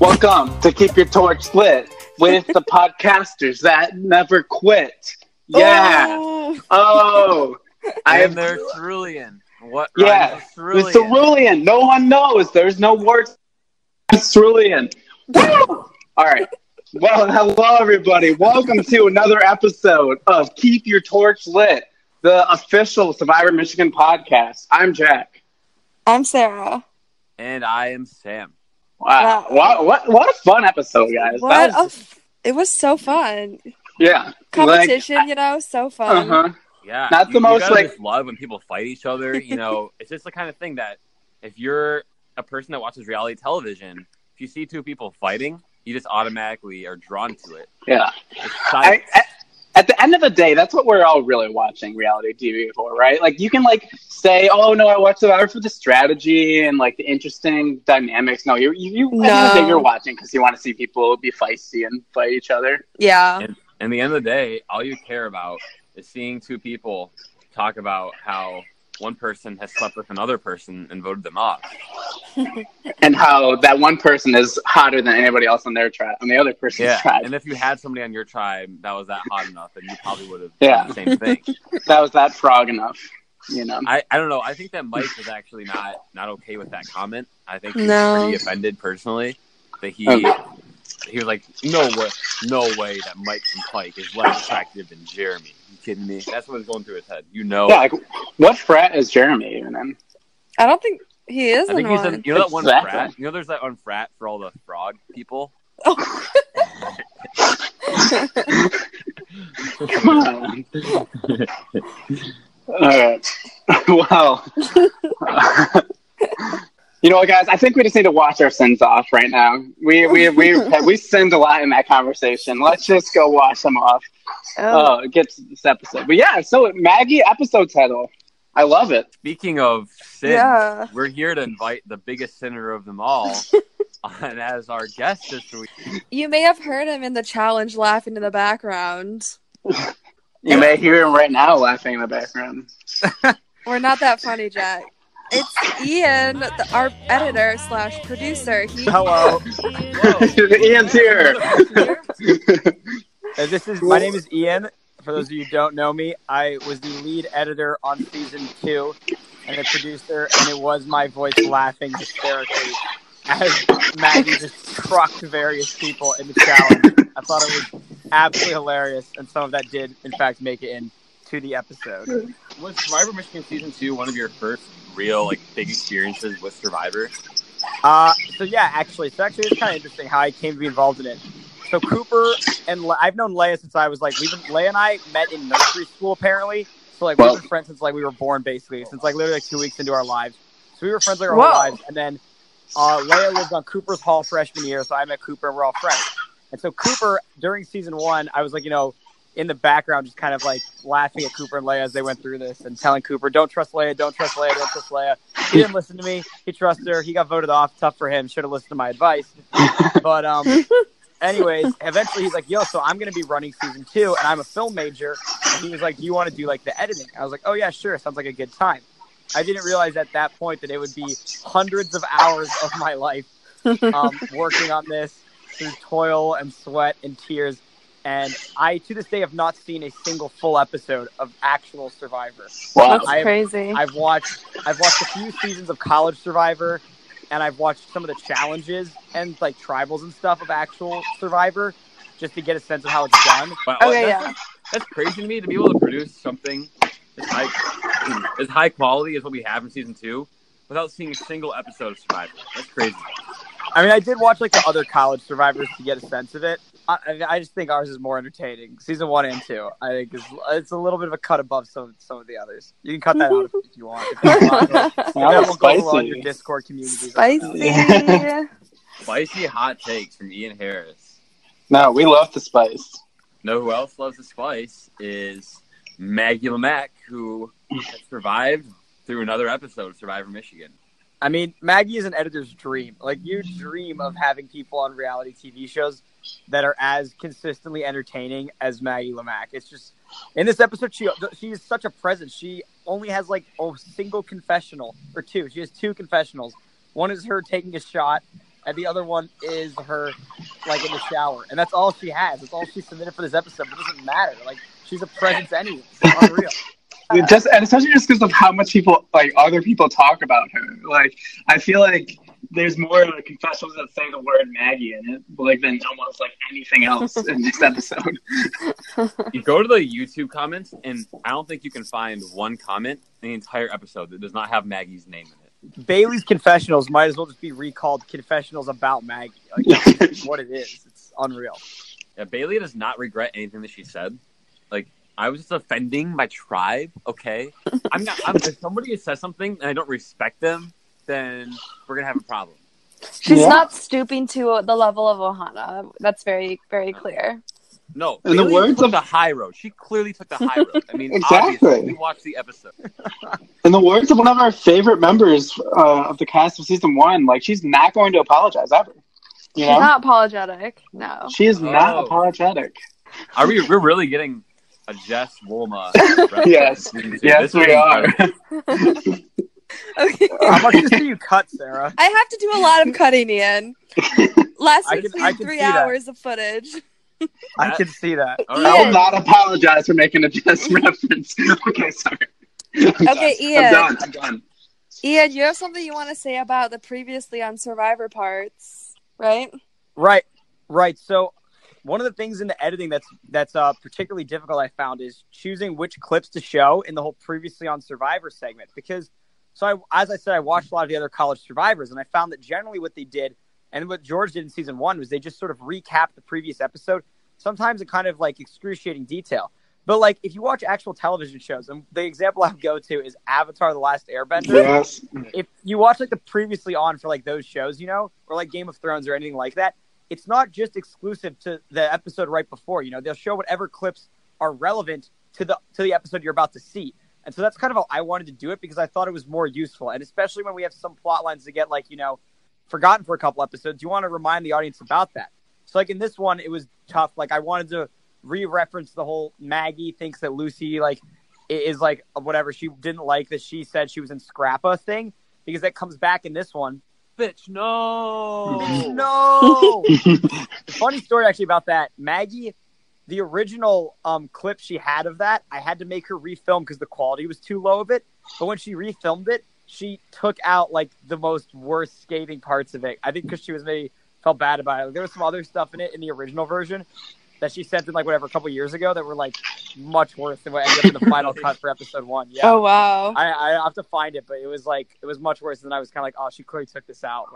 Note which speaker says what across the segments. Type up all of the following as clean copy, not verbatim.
Speaker 1: Welcome to Keep Your Torch Lit with the podcasters that never quit. Yeah.
Speaker 2: And they're cerulean. What?
Speaker 1: Yeah.
Speaker 2: Cerulean?
Speaker 1: The cerulean. No one knows. There's no words. Cerulean. All right. Well, hello, everybody. Welcome to another episode of Keep Your Torch Lit, the official Survivor Michigan podcast. I'm Jack.
Speaker 3: I'm Sarah.
Speaker 2: And I am Sam.
Speaker 1: Wow. What a fun episode, guys.
Speaker 3: It was so fun.
Speaker 1: Yeah.
Speaker 3: Competition, so fun.
Speaker 1: Uh-huh.
Speaker 2: Yeah.
Speaker 1: Not the most,
Speaker 2: just love when people fight each other. It's just the kind of thing that if you're a person that watches reality television, if you see two people fighting, you just automatically are drawn to it.
Speaker 1: Yeah. At the end of the day, that's what we're all really watching reality TV for, right? Like, you can, say, oh, no, I watch Survivor for the strategy and, the interesting dynamics. No, at the end of the day, you're watching because you want to see people be feisty and fight each other.
Speaker 3: Yeah.
Speaker 2: And at the end of the day, all you care about is seeing two people talk about how one person has slept with another person and voted them off.
Speaker 1: And how that one person is hotter than anybody else on their tribe, on the other person's tribe.
Speaker 2: And if you had somebody on your tribe that was that hot enough, then you probably would have done the same thing.
Speaker 1: That was that frog enough,
Speaker 2: I don't know. I think that Mike was actually not okay with that comment. I think he was pretty offended personally that he was like, no way that Mike from Pike is less attractive than Jeremy. You kidding me? That's what was going through his head.
Speaker 1: Yeah, what frat is Jeremy even in?
Speaker 3: I don't think he is.
Speaker 2: I think he's in. That one frat. There's that one frat for all the frog people.
Speaker 3: Oh.
Speaker 1: Come on. All right. Well. You know what, guys? I think we just need to wash our sins off right now. We sinned a lot in that conversation. Let's just go wash them off. Get to this episode. But yeah, so Maggie episode title. I love it.
Speaker 2: Speaking of sin, we're here to invite the biggest sinner of them all on as our guest this week.
Speaker 3: You may have heard him in the challenge laughing in the background.
Speaker 1: You may hear him right now laughing in the background.
Speaker 3: We're not that funny, Jack. It's Ian, our editor / producer.
Speaker 4: Hello.
Speaker 1: Ian's here.
Speaker 4: My name is Ian. For those of you who don't know me, I was the lead editor on season 2 and a producer, and it was my voice laughing hysterically as Maggie just trucked various people in the challenge. I thought it was absolutely hilarious, and some of that did, in fact, make it into the episode.
Speaker 2: Was Survivor Michigan season 2 one of your first real big experiences with Survivor?
Speaker 4: So actually it's kind of interesting how I came to be involved in it. So Cooper and I've known Leia since I was Leia and I met in nursery school apparently. So we've been friends since we were born basically, since literally 2 weeks into our lives. So we were friends our whole lives, and then Leia lived on Cooper's hall freshman year, so I met Cooper and we're all friends. And so Cooper during season 1, I was in the background, just kind of laughing at Cooper and Leia as they went through this and telling Cooper, don't trust Leia, don't trust Leia, don't trust Leia. He didn't listen to me. He trusted her. He got voted off. Tough for him. Should have listened to my advice. But anyways, eventually he's like, yo, so I'm going to be running season 2 and I'm a film major. And he was like, do you want to do the editing? I was like, oh yeah, sure. Sounds like a good time. I didn't realize at that point that it would be hundreds of hours of my life working on this through toil and sweat and tears. And I, to this day, have not seen a single full episode of actual Survivor.
Speaker 1: Wow,
Speaker 3: that's crazy.
Speaker 4: I've watched a few seasons of College Survivor, and I've watched some of the challenges and tribals and stuff of actual Survivor, just to get a sense of how it's done.
Speaker 2: Wow, that's crazy to me to be able to produce something as high quality as what we have in season 2 without seeing a single episode of Survivor. That's crazy.
Speaker 4: I mean, I did watch the other College Survivors to get a sense of it. I just think ours is more entertaining. Season 1 and 2, I think it's a little bit of a cut above some of the others. You can cut that out if you want. That will go along your Discord community.
Speaker 3: Spicy.
Speaker 2: Spicy hot takes from Ian Harris.
Speaker 1: No, we love the spice.
Speaker 2: Know who else loves the spice is Maggie Lamack, who has survived through another episode of Survivor Michigan.
Speaker 4: I mean, Maggie is an editor's dream. You dream of having people on reality TV shows that are as consistently entertaining as Maggie Lamack. It's just, in this episode, she is such a presence. She only has a single confessional, or two. She has 2 confessionals, One is her taking a shot, and the other one is her, like, in the shower. And that's all she has. That's all she submitted for this episode. But it doesn't matter. Like, she's a presence anyway. It's unreal.
Speaker 1: And especially just because of how much people, like, other people talk about her. Like, I feel like there's more like confessionals that say the word Maggie in it, like, than almost like anything else in this episode.
Speaker 2: You go to the YouTube comments, and I don't think you can find one comment in the entire episode that does not have Maggie's name in it.
Speaker 4: Bailey's confessionals might as well just be recalled confessionals about Maggie. Like, that's what it is. It's unreal.
Speaker 2: Yeah, Bailey does not regret anything that she said. Like, I was just offending my tribe, okay? If somebody says something and I don't respect them, then we're going to have a problem.
Speaker 3: She's not stooping to the level of Ohana. That's very, very clear.
Speaker 2: No,
Speaker 1: in the words
Speaker 2: took
Speaker 1: of
Speaker 2: the high road. She clearly took the high road. I mean,
Speaker 1: exactly.
Speaker 2: Obviously, we watched the episode.
Speaker 1: In the words of one of our favorite members of the cast of season 1, like, she's not going to apologize ever. You know?
Speaker 3: She's not apologetic. No,
Speaker 1: she is not apologetic.
Speaker 2: We're really getting a Jess Wolma?
Speaker 1: Yes, yes, we are.
Speaker 3: Okay.
Speaker 4: How much do you cut, Sarah?
Speaker 3: I have to do a lot of cutting, Ian. Last week we had 3 hours of footage.
Speaker 4: I can see that.
Speaker 1: Right. I will not apologize for making a Jess reference. Okay, sorry.
Speaker 3: Okay, Ian.
Speaker 1: I'm done.
Speaker 3: Ian, you have something you want to say about the previously on Survivor parts, right?
Speaker 4: Right. So one of the things in the editing that's particularly difficult, I found, is choosing which clips to show in the whole previously on Survivor segment. Because, as I said, I watched a lot of the other college Survivors, and I found that generally what they did, and what George did in season 1, was they just sort of recapped the previous episode, sometimes in kind of like excruciating detail. But like, if you watch actual television shows, and the example I would go to is Avatar: The Last Airbender.
Speaker 1: Yes.
Speaker 4: If you watch like the previously on for like those shows, you know, or like Game of Thrones or anything like that, it's not just exclusive to the episode right before. You know, they'll show whatever clips are relevant to the episode you're about to see. And so that's kind of how I wanted to do it, because I thought it was more useful. And especially when we have some plot lines that get, like, you know, forgotten for a couple episodes, you want to remind the audience about that. So like in this one, it was tough. Like, I wanted to re-reference the whole Maggie thinks that Lucy, like, is like whatever she didn't like that she said she was in Scrappa thing, because that comes back in this one.
Speaker 2: Bitch, no.
Speaker 4: The funny story actually about that, Maggie, the original clip she had of that, I had to make her refilm because the quality was too low of it. But when she refilmed it, she took out like the worst scathing parts of it. I think because she was maybe felt bad about it. Like, there was some other stuff in it in the original version that she sent in like whatever a couple years ago that were like much worse than what ended up in the final cut for episode 1. Yeah.
Speaker 3: Oh wow.
Speaker 4: I have to find it, but it was much worse than I was kind of like, oh, she clearly took this out.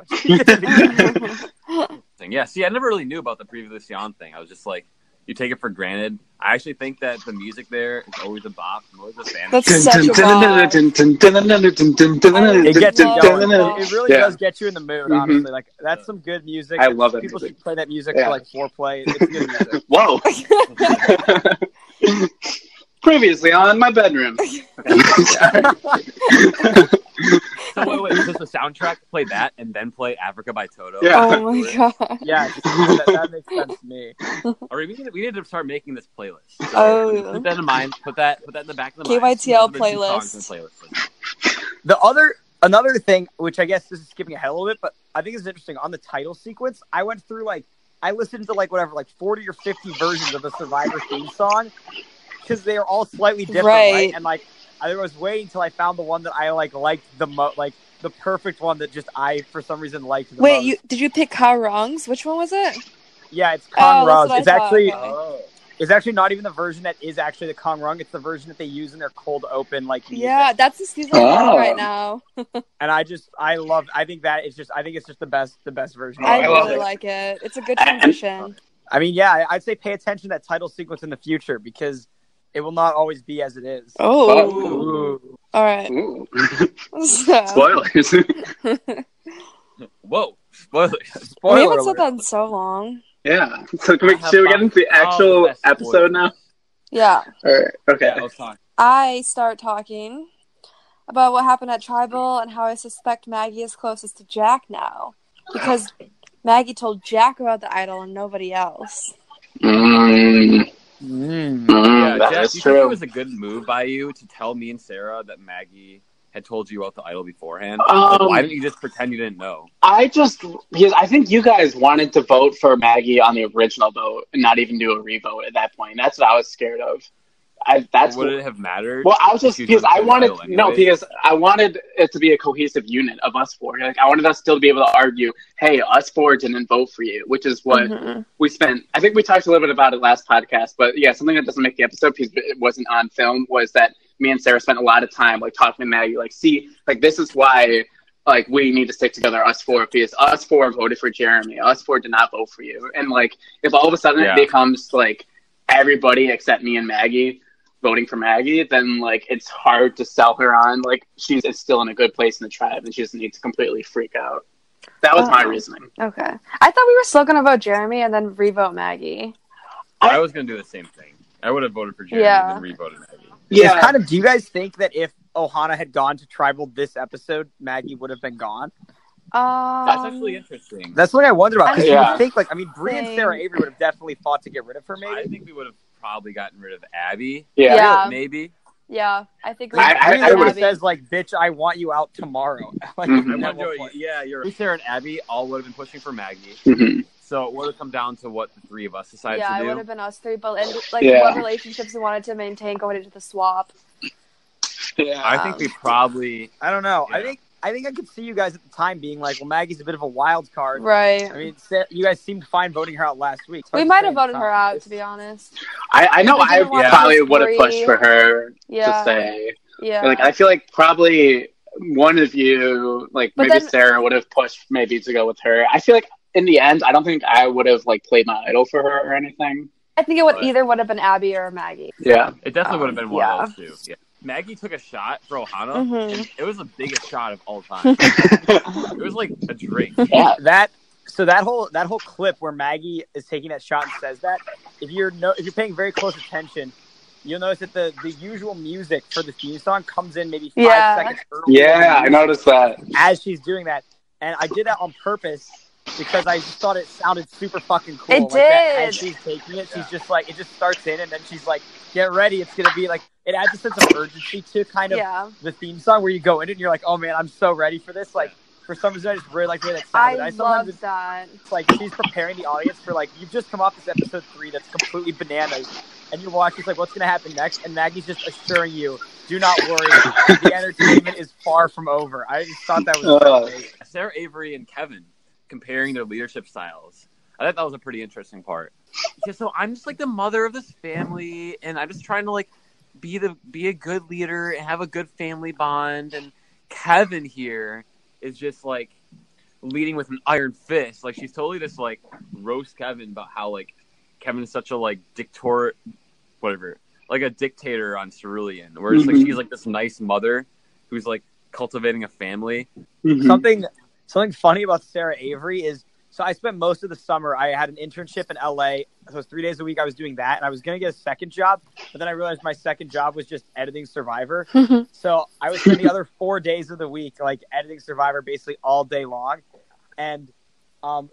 Speaker 2: Yeah, see, I never really knew about the previously on thing. I was just like, you take it for granted. I actually think that the music there is always a bop. I'm always a fan.
Speaker 3: That's such a bop.
Speaker 4: It gets you going. It really does get you in the mood, honestly. Like, that's some good music.
Speaker 1: I love it.
Speaker 4: People should play that music for like foreplay. It's good music.
Speaker 1: Whoa. Previously on my bedroom.
Speaker 2: So wait, does the soundtrack play that and then play Africa by Toto?
Speaker 1: Yeah.
Speaker 3: Oh my god.
Speaker 4: Yeah, that makes sense to me.
Speaker 2: Or we need to start making this playlist. So
Speaker 3: Oh.
Speaker 2: put that in mind. Put that in the back of the mind.
Speaker 3: KYTL
Speaker 2: Those are the 2
Speaker 3: playlist.
Speaker 2: songs in the
Speaker 4: The another thing, which I guess this is skipping ahead a little bit, but I think is interesting, on the title sequence, I went through I listened to like 40 or 50 versions of the Survivor theme song, because they are all slightly different, right? And like, I was waiting until I found the one that I liked the most, like the perfect one that just I for some reason liked the most.
Speaker 3: Wait, did you pick Ka Wrongs? Which one was it?
Speaker 4: Yeah, it's Kong Rung.
Speaker 3: It's actually
Speaker 4: it's actually not even the version that is actually the Kong Rung. It's the version that they use in their cold open music.
Speaker 3: Yeah, that's the season right now.
Speaker 4: And I think it's just the best version.
Speaker 3: I really like it. It's a good transition.
Speaker 4: I mean, yeah, I'd say pay attention to that title sequence in the future, because it will not always be as it is.
Speaker 3: Oh. All right.
Speaker 1: Spoilers.
Speaker 2: Whoa. Spoilers.
Speaker 3: We haven't said that in so long.
Speaker 1: Yeah. So should we get into the actual episode now?
Speaker 3: Yeah.
Speaker 1: All right. Okay.
Speaker 2: Yeah, let's talk.
Speaker 3: I start talking about what happened at Tribal and how I suspect Maggie is closest to Jack now, because Maggie told Jack about the idol and nobody else.
Speaker 2: Yeah,
Speaker 1: that
Speaker 2: Jack,
Speaker 1: is
Speaker 2: you
Speaker 1: true.
Speaker 2: think it was a good move by you to tell me and Sarah that Maggie had told you about the idol beforehand? Like, why didn't you just pretend you didn't know?
Speaker 1: Because I think you guys wanted to vote for Maggie on the original vote and not even do a revote at that point. That's what I was scared of.
Speaker 2: Would it have mattered?
Speaker 1: Well, I was just because I wanted because I wanted it to be a cohesive unit of us four. Like I wanted us still to be able to argue, hey, us four didn't vote for you, which is what we spent. I think we talked a little bit about it last podcast, but yeah, something that doesn't make the episode because it wasn't on film was that me and Sarah spent a lot of time like talking to Maggie, like, see, like this is why like we need to stick together, us four, because us four voted for Jeremy, us four did not vote for you, and like if all of a sudden it becomes like everybody except me and Maggie voting for Maggie, then like it's hard to sell her on like she's still in a good place in the tribe and she doesn't need to completely freak out. That was my reasoning.
Speaker 3: Okay. I thought we were still going to vote Jeremy and then revote Maggie.
Speaker 2: I was going to do the same thing. I would have voted for Jeremy and then re-voted Maggie.
Speaker 4: Yeah. It's kind of, do you guys think that if Ohana had gone to Tribal this episode, Maggie would have been gone?
Speaker 2: That's actually interesting.
Speaker 4: That's what I wondered about. Because you would think, like, I mean, Bree and Sarah Avery would have definitely fought to get rid of her, maybe.
Speaker 2: I think we would have probably gotten rid of Abby.
Speaker 3: Yeah.
Speaker 2: Maybe.
Speaker 3: Yeah, I think
Speaker 4: I would have says like, "Bitch, I want you out tomorrow." Like,
Speaker 2: you're Sarah and Abby all would have been pushing for Maggie. So it would have come down to what the three of us decided to do.
Speaker 3: Yeah, it would have been us three, but what relationships we wanted to maintain going into the swap.
Speaker 1: Yeah,
Speaker 2: I think we probably.
Speaker 4: I don't know. Yeah. I think I could see you guys at the time being like, well, Maggie's a bit of a wild card.
Speaker 3: Right.
Speaker 4: I mean, you guys seemed fine voting her out last week.
Speaker 3: We might have voted her out, to be honest.
Speaker 1: I know I probably would have pushed for her to stay. Yeah. Like, I feel like probably one of you, like maybe Sarah, would have pushed maybe to go with her. I feel like in the end, I don't think I would have like played my idol for her or anything.
Speaker 3: I think it would either would have been Abby or Maggie.
Speaker 1: Yeah.
Speaker 2: It definitely would have been one of those two. Yeah. Maggie took a shot for Ohana, and it was the biggest shot of all time. It was like a drink.
Speaker 1: Yeah.
Speaker 4: That whole clip where Maggie is taking that shot and says that, if you're paying very close attention, you'll notice that the usual music for the theme song comes in maybe 5 seconds early.
Speaker 1: Yeah, I noticed that.
Speaker 4: As she's doing that. And I did that on purpose because I just thought it sounded super fucking cool.
Speaker 3: It
Speaker 4: like
Speaker 3: did.
Speaker 4: That, as she's taking it, she's just like, it just starts in and then she's like, get ready, it's going to be like, it adds a sense of urgency to kind of the theme song where you go in and you're like, oh man, I'm so ready for this. Like, for some reason, I just really like the way that sounded.
Speaker 3: I love that.
Speaker 4: It's like she's preparing the audience for like, you've just come off this episode 3 that's completely bananas. And you watch, it's like, what's going to happen next? And Maggie's just assuring you, do not worry, the entertainment is far from over. I just thought that was great.
Speaker 2: Sarah Avery and Kevin comparing their leadership styles. I thought that was a pretty interesting part. Yeah, so I'm just like the mother of this family, and I'm just trying to like be a good leader and have a good family bond. And Kevin here is just like leading with an iron fist. Like she's totally just like roast Kevin about how like Kevin is such a like like a dictator on Cerulean. Whereas like she's like this nice mother who's like cultivating a family.
Speaker 4: Something funny about Sarah Avery is, so I spent most of the summer, I had an internship in LA. So it was 3 days a week I was doing that. And I was going to get a second job. But then I realized my second job was just editing Survivor. So I was spending the other 4 days of the week, like editing Survivor basically all day long. And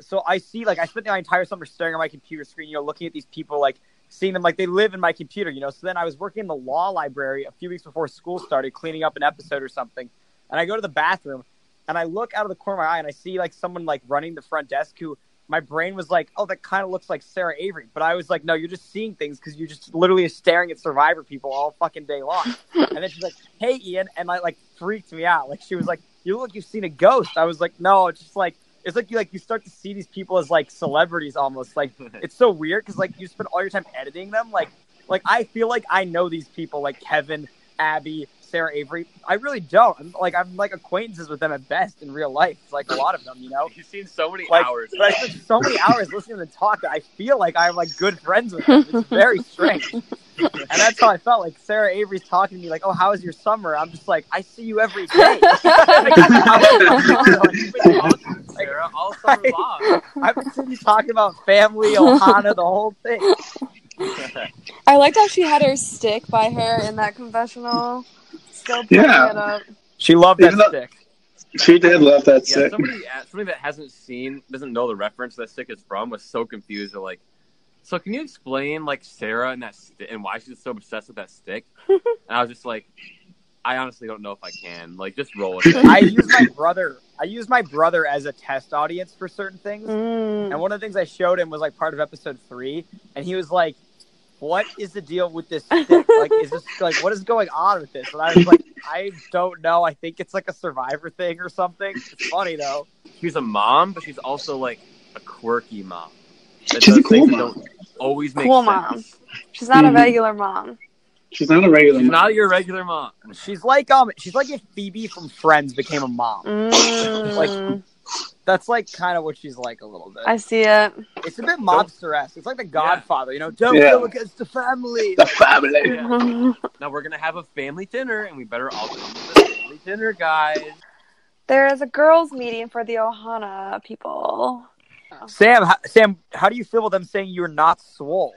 Speaker 4: so I see, like, I spent my entire summer staring at my computer screen, you know, looking at these people, like, seeing them like they live in my computer, you know. So then I was working in the law library a few weeks before school started, cleaning up an episode or something. And I go to the bathroom. And I look out of the corner of my eye and I see like someone like running the front desk who my brain was like, oh, that kind of looks like Sarah Avery. But I was like, no, you're just seeing things because you're just literally staring at Survivor people all fucking day long. And then she's like, hey, Ian. And I like freaked me out. Like she was like, you look like you've seen a ghost. I was like, no, it's just like, it's like you start to see these people as like celebrities almost. Like it's so weird because like you spend all your time editing them. Like I feel like I know these people like Kevin, Abby, Sarah Avery. I really don't. I'm like acquaintances with them at best in real life. Like a lot of them, you know.
Speaker 2: You've seen so many hours.
Speaker 4: But I spent so many hours listening to them talk that I feel like I'm like good friends with them. It's very strange. And that's how I felt. Like Sarah Avery's talking to me like, oh, how was your summer? I'm just like, I see you every day.
Speaker 2: Sarah, all summer long.
Speaker 4: I've been sitting talking about family, Ohana, the whole thing.
Speaker 3: I liked how she had her stick by her in that confessional. Still putting it up.
Speaker 4: She loved that stick.
Speaker 1: She did love that stick.
Speaker 2: Somebody that doesn't know the reference that stick is from, was so confused. They're like, so can you explain like Sarah and that and why she's so obsessed with that stick? And I was just like, I honestly don't know if I can. Like, just roll with it.
Speaker 4: I use my brother as a test audience for certain things. And one of the things I showed him was like part of episode 3, and he was like, "What is the deal with this stick? Like, is this like what is going on with this?" And I was like, "I don't know. I think it's like a Survivor thing or something." It's funny though.
Speaker 2: She's a mom, but she's also like a quirky mom.
Speaker 1: She's a cool mom.
Speaker 2: Don't always make
Speaker 3: Cool
Speaker 2: sense.
Speaker 3: mom. She's not a regular mom.
Speaker 1: She's not a regular
Speaker 2: She's
Speaker 1: mom.
Speaker 2: not your regular mom.
Speaker 4: She's like if Phoebe from Friends became a mom. Like that's like kind of what she's like a little bit.
Speaker 3: I see it.
Speaker 4: It's a bit mobster-esque. It's like The Godfather, Don't go against the family.
Speaker 1: The family.
Speaker 2: Yeah. Now we're gonna have a family dinner, and we better all come to the family dinner, guys.
Speaker 3: There is a girls' meeting for the Ohana people.
Speaker 4: Sam, how do you feel with them saying you're not swole?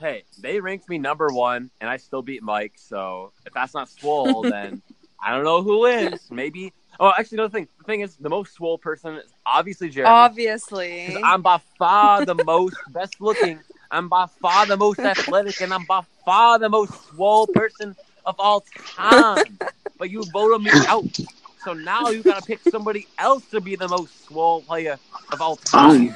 Speaker 2: Hey, they ranked me number 1, and I still beat Mike. So if that's not swole, then I don't know who is. Maybe. Oh, actually, another thing. The thing is, the most swole person is obviously Jeremy.
Speaker 3: Obviously.
Speaker 2: I'm by far the most best looking. I'm by far the most athletic, and I'm by far the most swole person of all time. But you voted me out. So now you gotta pick somebody else to be the most swole player of all time.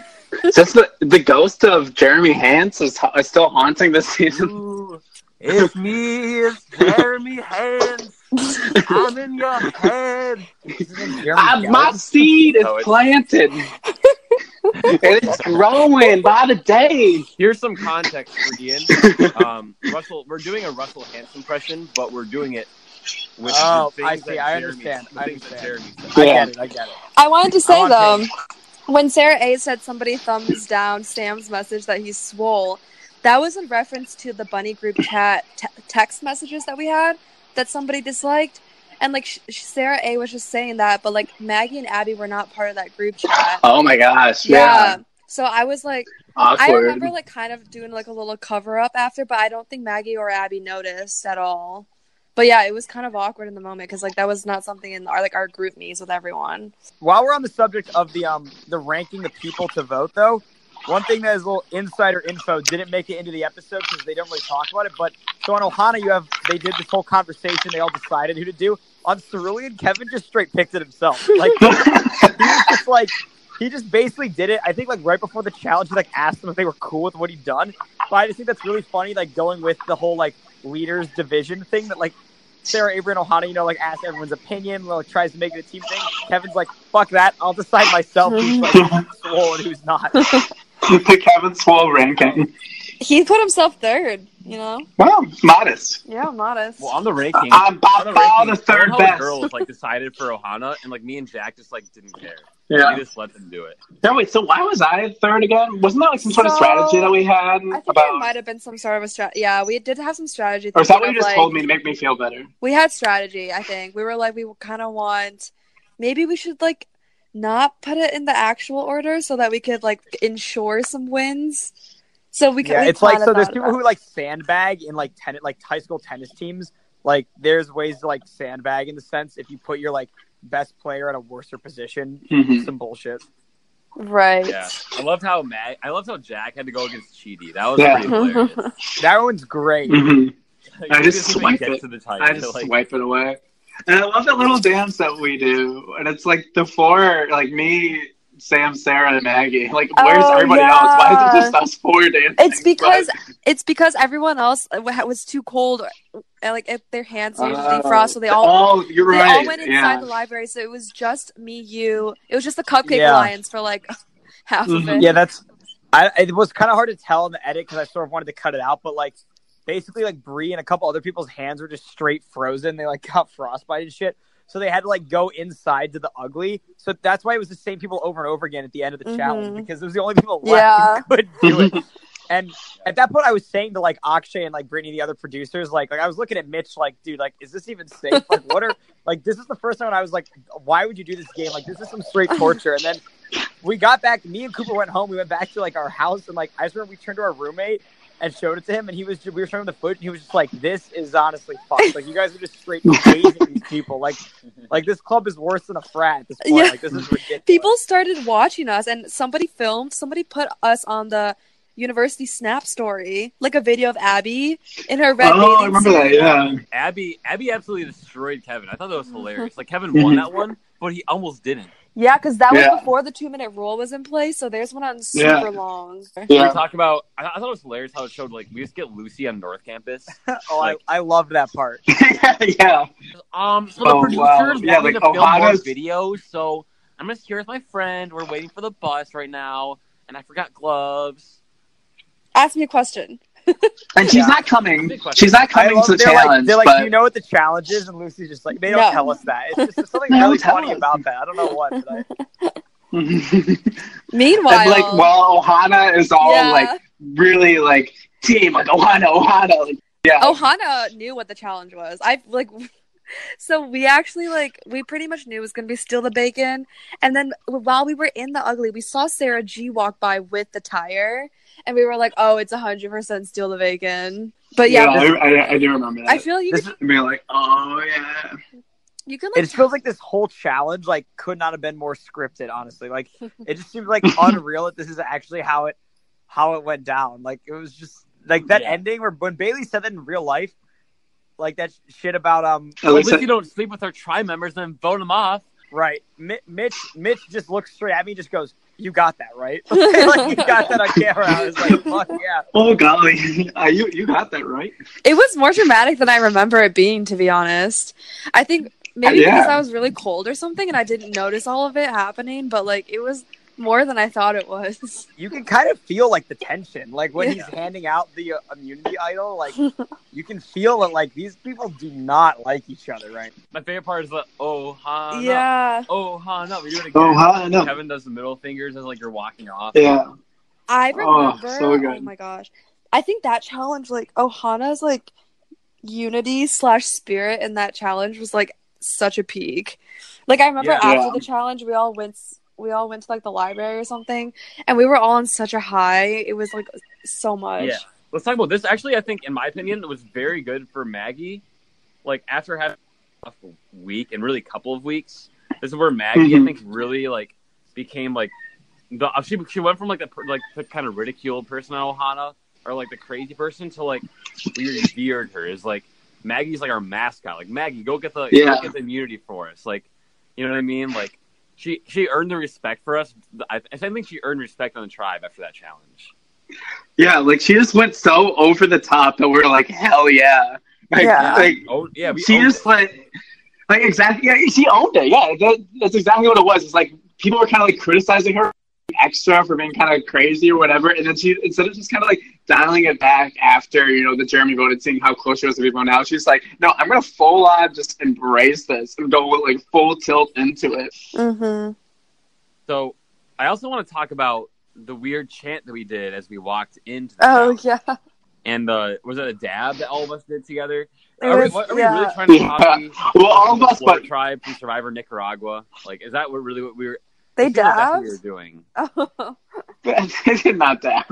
Speaker 1: Just the ghost of Jeremy Hans is still haunting this season.
Speaker 2: Ooh, it's me, it's Jeremy Hans. I'm in your head.
Speaker 1: My seed is planted. And it's growing by the day.
Speaker 2: Here's some context for Ian. Russell, we're doing a Russell Hansen impression, but we're doing it with the things
Speaker 4: I see. I understand.
Speaker 2: I get
Speaker 4: it. I get it.
Speaker 3: I wanted to say, though, when Sarah A said somebody thumbs down Sam's message that he's swole, that was in reference to the Bunny group chat text messages that we had that somebody disliked. And, like, Sarah A was just saying that, but, like, Maggie and Abby were not part of that group chat.
Speaker 1: Oh, my gosh.
Speaker 3: Yeah. So I was, like,
Speaker 1: awkward.
Speaker 3: I remember, like, kind of doing, like, a little cover-up after, but I don't think Maggie or Abby noticed at all. But, yeah, it was kind of awkward in the moment because, like, that was not something in our group meets with everyone.
Speaker 4: While we're on the subject of the ranking the people to vote, though, one thing that is a little insider info didn't make it into the episode because they don't really talk about it. But so on Ohana, they did this whole conversation. They all decided who to do. On Cerulean, Kevin just straight picked it himself. Like he was just like he just basically did it. I think like right before the challenge, he like asked them if they were cool with what he'd done. But I just think that's really funny, like going with the whole like leaders division thing that like Sarah Avery and Ohana, like asks everyone's opinion, like tries to make it a team thing. Kevin's like, fuck that, I'll decide myself who's like swole and who's not.
Speaker 1: The Kevin Swole ranking.
Speaker 3: He put himself third,
Speaker 1: Well, modest.
Speaker 3: Yeah, modest.
Speaker 2: Well, on the ranking,
Speaker 1: I'm by far the third best.
Speaker 2: Girls like decided for Ohana, and like me and Jack just like didn't care.
Speaker 1: Yeah,
Speaker 2: we just let them do it.
Speaker 1: Yeah, wait. So why was I third again? Wasn't that like some sort of strategy that we had?
Speaker 3: I think there might have been some sort of a strategy. Yeah, we did have some strategy.
Speaker 1: Or is that what you just told me to make me feel better?
Speaker 3: We had strategy. I think we were like we kind of want. Maybe we should like not put it in the actual order so that we could like ensure some wins. So we can.
Speaker 4: Yeah, it's like so. There's people who like sandbag in like high school tennis teams. Like, there's ways to like sandbag in the sense if you put your like best player at a worser position, some bullshit.
Speaker 3: Right.
Speaker 2: Yeah, I loved how Jack had to go against Cheaty. That was pretty hilarious.
Speaker 4: That one's great.
Speaker 1: I just swipe it. Swipe it away. And I love the little dance that we do, and it's like the four, like me, Sam, Sarah, and Maggie. Like, where's everybody else? Why is it just us four dancing?
Speaker 3: It's because everyone else was too cold. Like, if their hands needed to defrost, so they all.
Speaker 1: Oh, you're right.
Speaker 3: They all went inside the library, so it was just me, you. It was just the Cupcake Alliance for like half of it.
Speaker 4: Yeah, it was kind of hard to tell in the edit because I sort of wanted to cut it out, but like basically like Bree and a couple other people's hands were just straight frozen. They like got frostbite and shit. So they had to like go inside to the ugly. So that's why it was the same people over and over again at the end of the challenge because it was the only people left who could do it. And at that point, I was saying to like Akshay and like Brittany, the other producers, like I was looking at Mitch, like, dude, like, is this even safe? Like, what are like? This is the first time when I was like, why would you do this game? Like, this is some straight torture. And then we got back. Me and Cooper went home. We went back to like our house, and like I just remember we turned to our roommate and showed it to him, and we were showing him the footage, and he was just like, "This is honestly fucked. Like, you guys are just straight hazing these people. Like this club is worse than a frat at this point. Like, this is ridiculous."
Speaker 3: People started watching us, and somebody put us on the University Snap story, like a video of Abby in her red.
Speaker 1: Oh, I remember that. Yeah,
Speaker 2: Abby absolutely destroyed Kevin. I thought that was hilarious. Like Kevin won that one, but he almost didn't.
Speaker 3: Yeah, because that was before the 2-minute rule was in place, so theirs went on super long.
Speaker 2: Yeah. We talk about. I thought it was hilarious how it showed like we just get Lucy on North Campus.
Speaker 4: I loved that part.
Speaker 1: yeah.
Speaker 2: So the producers want me to film more videos, so I'm just here with my friend. We're waiting for the bus right now, and I forgot gloves.
Speaker 3: Ask me a question.
Speaker 1: And she's not coming. She's not coming to the challenge.
Speaker 4: They're like, do you know what the challenge is? And Lucy's just like, they don't tell us that. It's just something really funny about that. I don't know what.
Speaker 3: Meanwhile,
Speaker 1: and like, well, Ohana is all like really like team like Ohana. Like,
Speaker 3: Ohana knew what the challenge was. So we actually we pretty much knew it was going to be Steal the Bacon. And then while we were in the Ugly, we saw Sarah G walk by with the tire. And we were like, oh, it's 100% Steal the Bacon. But
Speaker 1: I do remember that.
Speaker 3: I feel like you
Speaker 1: could be like, oh, yeah.
Speaker 3: You can,
Speaker 4: it just feels like this whole challenge could not have been more scripted, honestly. Like, it just seems unreal that this is actually how it went down. Like, it was just like that ending where when Bailey said that in real life, like that shit about
Speaker 2: at least you don't sleep with our tribe members and then vote them off.
Speaker 4: Right. Mitch just looks straight at me and just goes, you got that, right? Like, you got that on camera. I was like, fuck yeah.
Speaker 1: Oh, golly. You got that, right?
Speaker 3: It was more dramatic than I remember it being, to be honest. I think maybe because I was really cold or something and I didn't notice all of it happening, but, it was more than I thought it was.
Speaker 4: You can kind of feel, the tension. Like, when he's handing out the immunity idol, you can feel that, these people do not like each other, right?
Speaker 2: My favorite part is the Ohana.
Speaker 3: Yeah.
Speaker 2: Ohana. We do it again.
Speaker 1: Ohana.
Speaker 2: Kevin does the middle fingers as, you're walking off.
Speaker 1: Yeah.
Speaker 3: I remember.
Speaker 1: So good.
Speaker 3: Oh, my gosh. I think that challenge, Ohana's, unity/spirit in that challenge was, such a peak. I remember after the challenge, we all went to the library or something, and we were all on such a high. It was so much.
Speaker 2: Yeah. Let's talk about this. Actually, I think, in my opinion, it was very good for Maggie. After having a week and really a couple of weeks, this is where Maggie, I think, really became she went from the kind of ridiculed person on Ohana or the crazy person to we revered her as Maggie's our mascot. Maggie, go get the immunity for us. You know what I mean? She earned the respect for us. I think she earned respect on the tribe after that challenge.
Speaker 1: Yeah, she just went so over the top that we're like, hell yeah. She just exactly. Yeah, she owned it. Yeah, that's exactly what it was. It's people were kind of criticizing her extra for being kind of crazy or whatever, and then she, instead of just kind of dialing it back after the Jeremy vote and seeing how close she was to people now, she's like, no, I'm gonna full on just embrace this and go full tilt into it.
Speaker 3: Mm-hmm.
Speaker 2: So I also want to talk about the weird chant that we did as we walked into the house.
Speaker 3: Yeah.
Speaker 2: And was it a dab that all of us did together?
Speaker 3: Are we
Speaker 2: really trying to copy
Speaker 1: all of us,
Speaker 2: but tribe from Survivor Nicaragua? Is that what we were?
Speaker 3: They dabbed?
Speaker 2: What we were doing.
Speaker 3: Oh.
Speaker 1: They did not dab.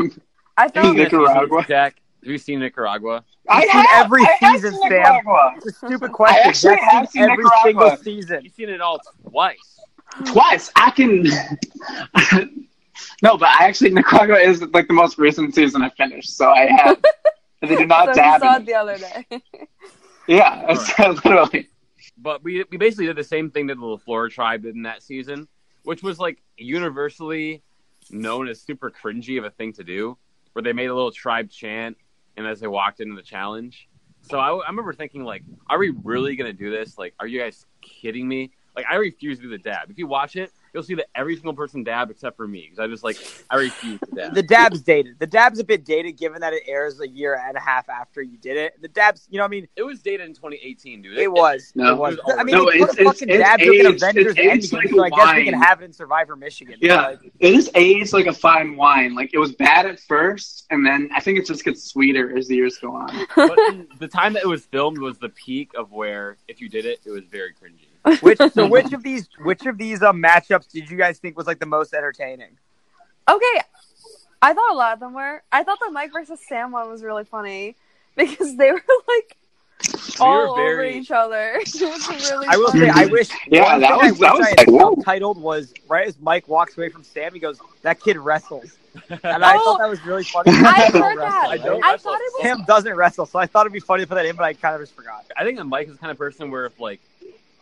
Speaker 3: I thought
Speaker 1: Nicaragua.
Speaker 2: Jack, have you seen Nicaragua?
Speaker 4: I've seen every season, Sam. It's a stupid question.
Speaker 1: I actually have seen
Speaker 4: every
Speaker 1: Nicaragua.
Speaker 4: Single season.
Speaker 2: You've seen it all twice.
Speaker 1: Twice. I can. No, but Nicaragua is the most recent season I finished, so I have. They did not dab.
Speaker 3: So you saw it the other day.
Speaker 1: Yeah, literally.
Speaker 2: But we basically did the same thing that the LaFleur tribe did in that season, which was universally known as super cringy of a thing to do, where they made a little tribe chant and as they walked into the challenge. So I remember thinking, are we really going to do this? Are you guys kidding me? I refuse to do the dab. If you watch it, you'll see that every single person dabbed except for me. Because I refuse to dab.
Speaker 4: The dab's dated. The dab's a bit dated given that it airs a year and a half after you did it. The dab's,
Speaker 2: it was dated in 2018, dude.
Speaker 4: It was.
Speaker 1: No.
Speaker 4: It was.
Speaker 1: It's
Speaker 4: a fucking dab took an Avengers Endgame, so I guess we can have it in Survivor Michigan.
Speaker 1: Yeah, it is aged like a fine wine. It was bad at first, and then I think it just gets sweeter as the years go on.
Speaker 2: But the time that it was filmed was the peak of where, if you did it, it was very cringy.
Speaker 4: Which of these matchups did you guys think was the most entertaining?
Speaker 3: Okay, I thought a lot of them were. I thought the Mike versus Sam one was really funny because they were all over each other. It was really
Speaker 4: I will
Speaker 3: funny.
Speaker 4: say, I wish.
Speaker 1: Yeah, that was
Speaker 4: I had subtitled was right as Mike walks away from Sam. He goes, "That kid wrestles." And I thought that was really funny.
Speaker 3: I heard that.
Speaker 2: I
Speaker 3: thought it was...
Speaker 4: Sam doesn't wrestle, so I thought it'd be funny to put that in, but I kind of just forgot.
Speaker 2: I think that Mike is the kind of person where if, like,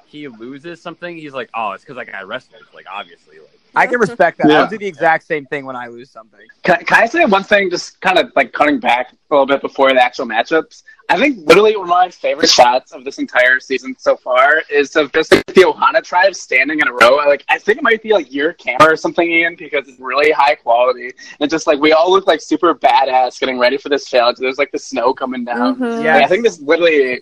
Speaker 2: he loses something, he's like, oh, it's because like, I wrestled. Like, obviously. Like,
Speaker 4: I can respect that.
Speaker 1: Yeah.
Speaker 4: I'll do the exact same thing when I lose something.
Speaker 1: Can I say one thing, just kind of like cutting back a little bit before the actual matchups? I think literally one of my favorite shots of this entire season so far is of just like, the Ohana tribe standing in a row. I think it might be like your camera or something, Ian, because it's really high quality. And just like we all look like super badass getting ready for this challenge. There's like the snow coming down.
Speaker 3: Mm-hmm.
Speaker 4: Yeah,
Speaker 1: I think this literally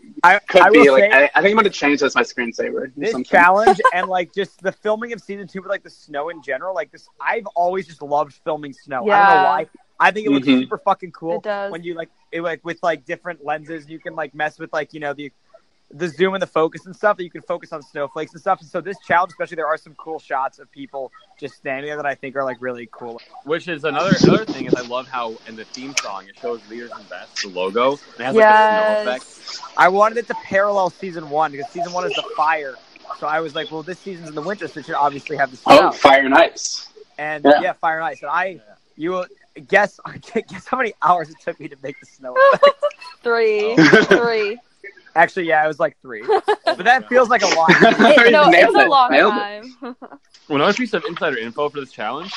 Speaker 1: could be like. I think I'm going to change this my screensaver.
Speaker 4: This challenge and like just the filming of season 2 with like the snow in general, like this, I've always just loved filming snow.
Speaker 3: Yeah.
Speaker 4: I don't know why. I think it looks super fucking cool.
Speaker 3: It does.
Speaker 4: When you like with like different lenses, you can like mess with like, you know, the zoom and the focus and stuff, that you can focus on snowflakes and stuff. And so this challenge, especially, there are some cool shots of people just standing there that I think are like really cool.
Speaker 2: which is another thing is I love how in the theme song it shows Leaders and Best, the logo, and it has like a snow effect.
Speaker 4: I wanted it to parallel season 1 because season 1 is the fire. So I was like, well, this season's in the winter, so it should obviously have the snow.
Speaker 1: Oh, Fire and Ice.
Speaker 4: And yeah, Fire and Ice. And you will guess how many hours it took me to make the snow effect.
Speaker 3: 3.
Speaker 4: Actually, yeah, it was like 3. But that feels like a lot.
Speaker 3: It's a long time.
Speaker 2: Another piece of insider info for this challenge,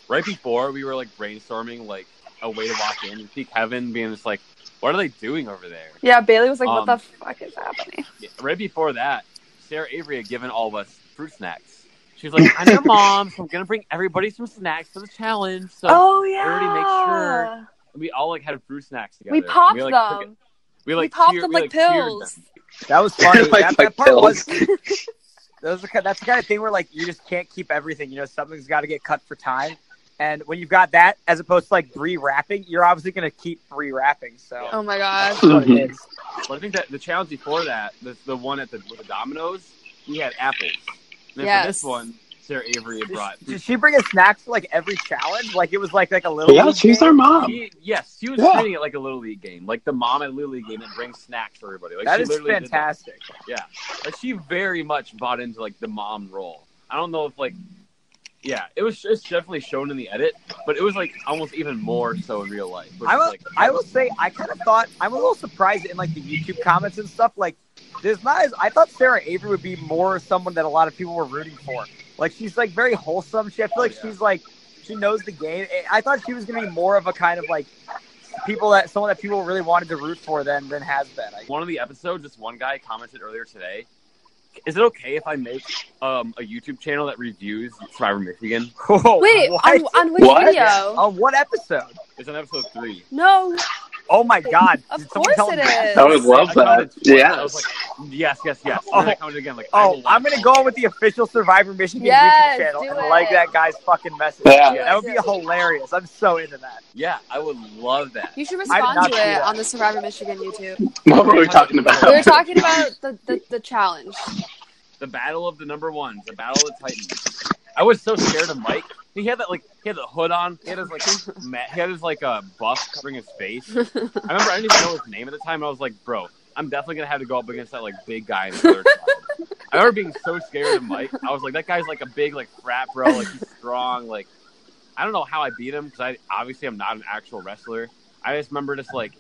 Speaker 2: right before we were like brainstorming like a way to walk in, you see Kevin being just like, what are they doing over there?
Speaker 3: Yeah, Bailey was like, what the fuck is happening?
Speaker 2: Right before that, Sarah Avery had given all of us fruit snacks. She was like, I'm your mom, so I'm going to bring everybody some snacks for the challenge. So everybody make sure. We all like had fruit snacks together.
Speaker 3: We popped
Speaker 2: them.
Speaker 3: We popped them like pills.
Speaker 4: That was funny.
Speaker 1: Like
Speaker 4: that part
Speaker 1: pills.
Speaker 4: that's the kind of thing where like you just can't keep everything. You know, something's got to get cut for time. And when you've got that, as opposed to like re-wrapping, you're obviously going to keep re-wrapping. So.
Speaker 3: Oh my gosh.
Speaker 4: That's what it is.
Speaker 2: But I think that the challenge before that, the one with the Domino's, he had apples. And then for this one, Sarah Avery had brought.
Speaker 4: Did she bring us snacks for like every challenge? Like it was like a little.
Speaker 1: Yeah, she's our mom.
Speaker 2: She was treating it like a little league game, like the mom at a little league game that brings snacks for everybody. Like
Speaker 4: that
Speaker 2: she
Speaker 4: is
Speaker 2: literally
Speaker 4: fantastic.
Speaker 2: Yeah, like she very much bought into like the mom role. I don't know if like. Yeah, it's definitely shown in the edit, but it was like almost even more so in real life.
Speaker 4: I will say I kind of thought I'm a little surprised in like the YouTube comments and stuff. Like, there's not as I thought Sarah Avery would be more someone that a lot of people were rooting for. Like she's like very wholesome. I feel like she's like she knows the game. I thought she was gonna be more of a kind of like someone that people really wanted to root for than has been.
Speaker 2: One of the episodes, just one guy commented earlier today. Is it okay if I make a YouTube channel that reviews Survivor Michigan?
Speaker 3: Wait, on which video?
Speaker 4: On what episode?
Speaker 2: It's on episode 3.
Speaker 3: No.
Speaker 4: Oh my God!
Speaker 3: Of course it is.
Speaker 1: I would love that. Yeah.
Speaker 2: I was like, yes.
Speaker 4: Oh,
Speaker 2: and I commented again, like,
Speaker 4: I'm gonna go on with the official Survivor Michigan YouTube channel and like that guy's fucking message.
Speaker 1: Yeah.
Speaker 4: That would be hilarious. I'm so into that.
Speaker 2: Yeah, I would love that.
Speaker 3: You should respond to it on the Survivor Michigan YouTube.
Speaker 1: What were we talking about?
Speaker 3: We were talking about the challenge.
Speaker 2: The battle of the number ones, the battle of the Titans. I was so scared of Mike. He had the hood on. He had his buff covering his face. I remember I didn't even know his name at the time. I was like, bro, I'm definitely gonna have to go up against that like big guy in the third side. I remember being so scared of Mike. I was like, that guy's like a big like frat bro. Like he's strong. Like I don't know how I beat him because I'm not an actual wrestler. I just remember just like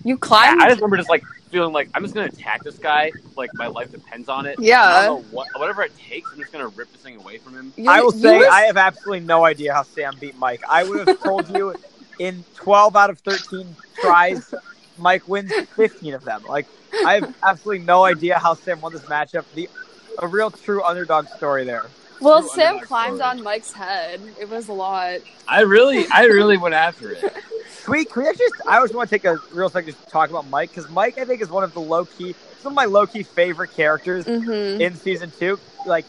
Speaker 3: you climbed.
Speaker 2: I just remember just like feeling like I'm just gonna attack this guy. Like my life depends on it.
Speaker 3: Yeah.
Speaker 2: I don't know whatever it takes. I'm just gonna rip this thing away from him.
Speaker 4: I will say I have absolutely no idea how Sam beat Mike. I would have told you in 12 out of 13 tries, Mike wins 15 of them. Like I have absolutely no idea how Sam won this matchup. A real true underdog story there.
Speaker 3: Well, Sam climbed on Mike's head. It was a lot.
Speaker 2: I really went after it.
Speaker 4: Can we actually I always want to take a real second to talk about Mike, because Mike, I think, is one of my low-key favorite characters in season 2. Like,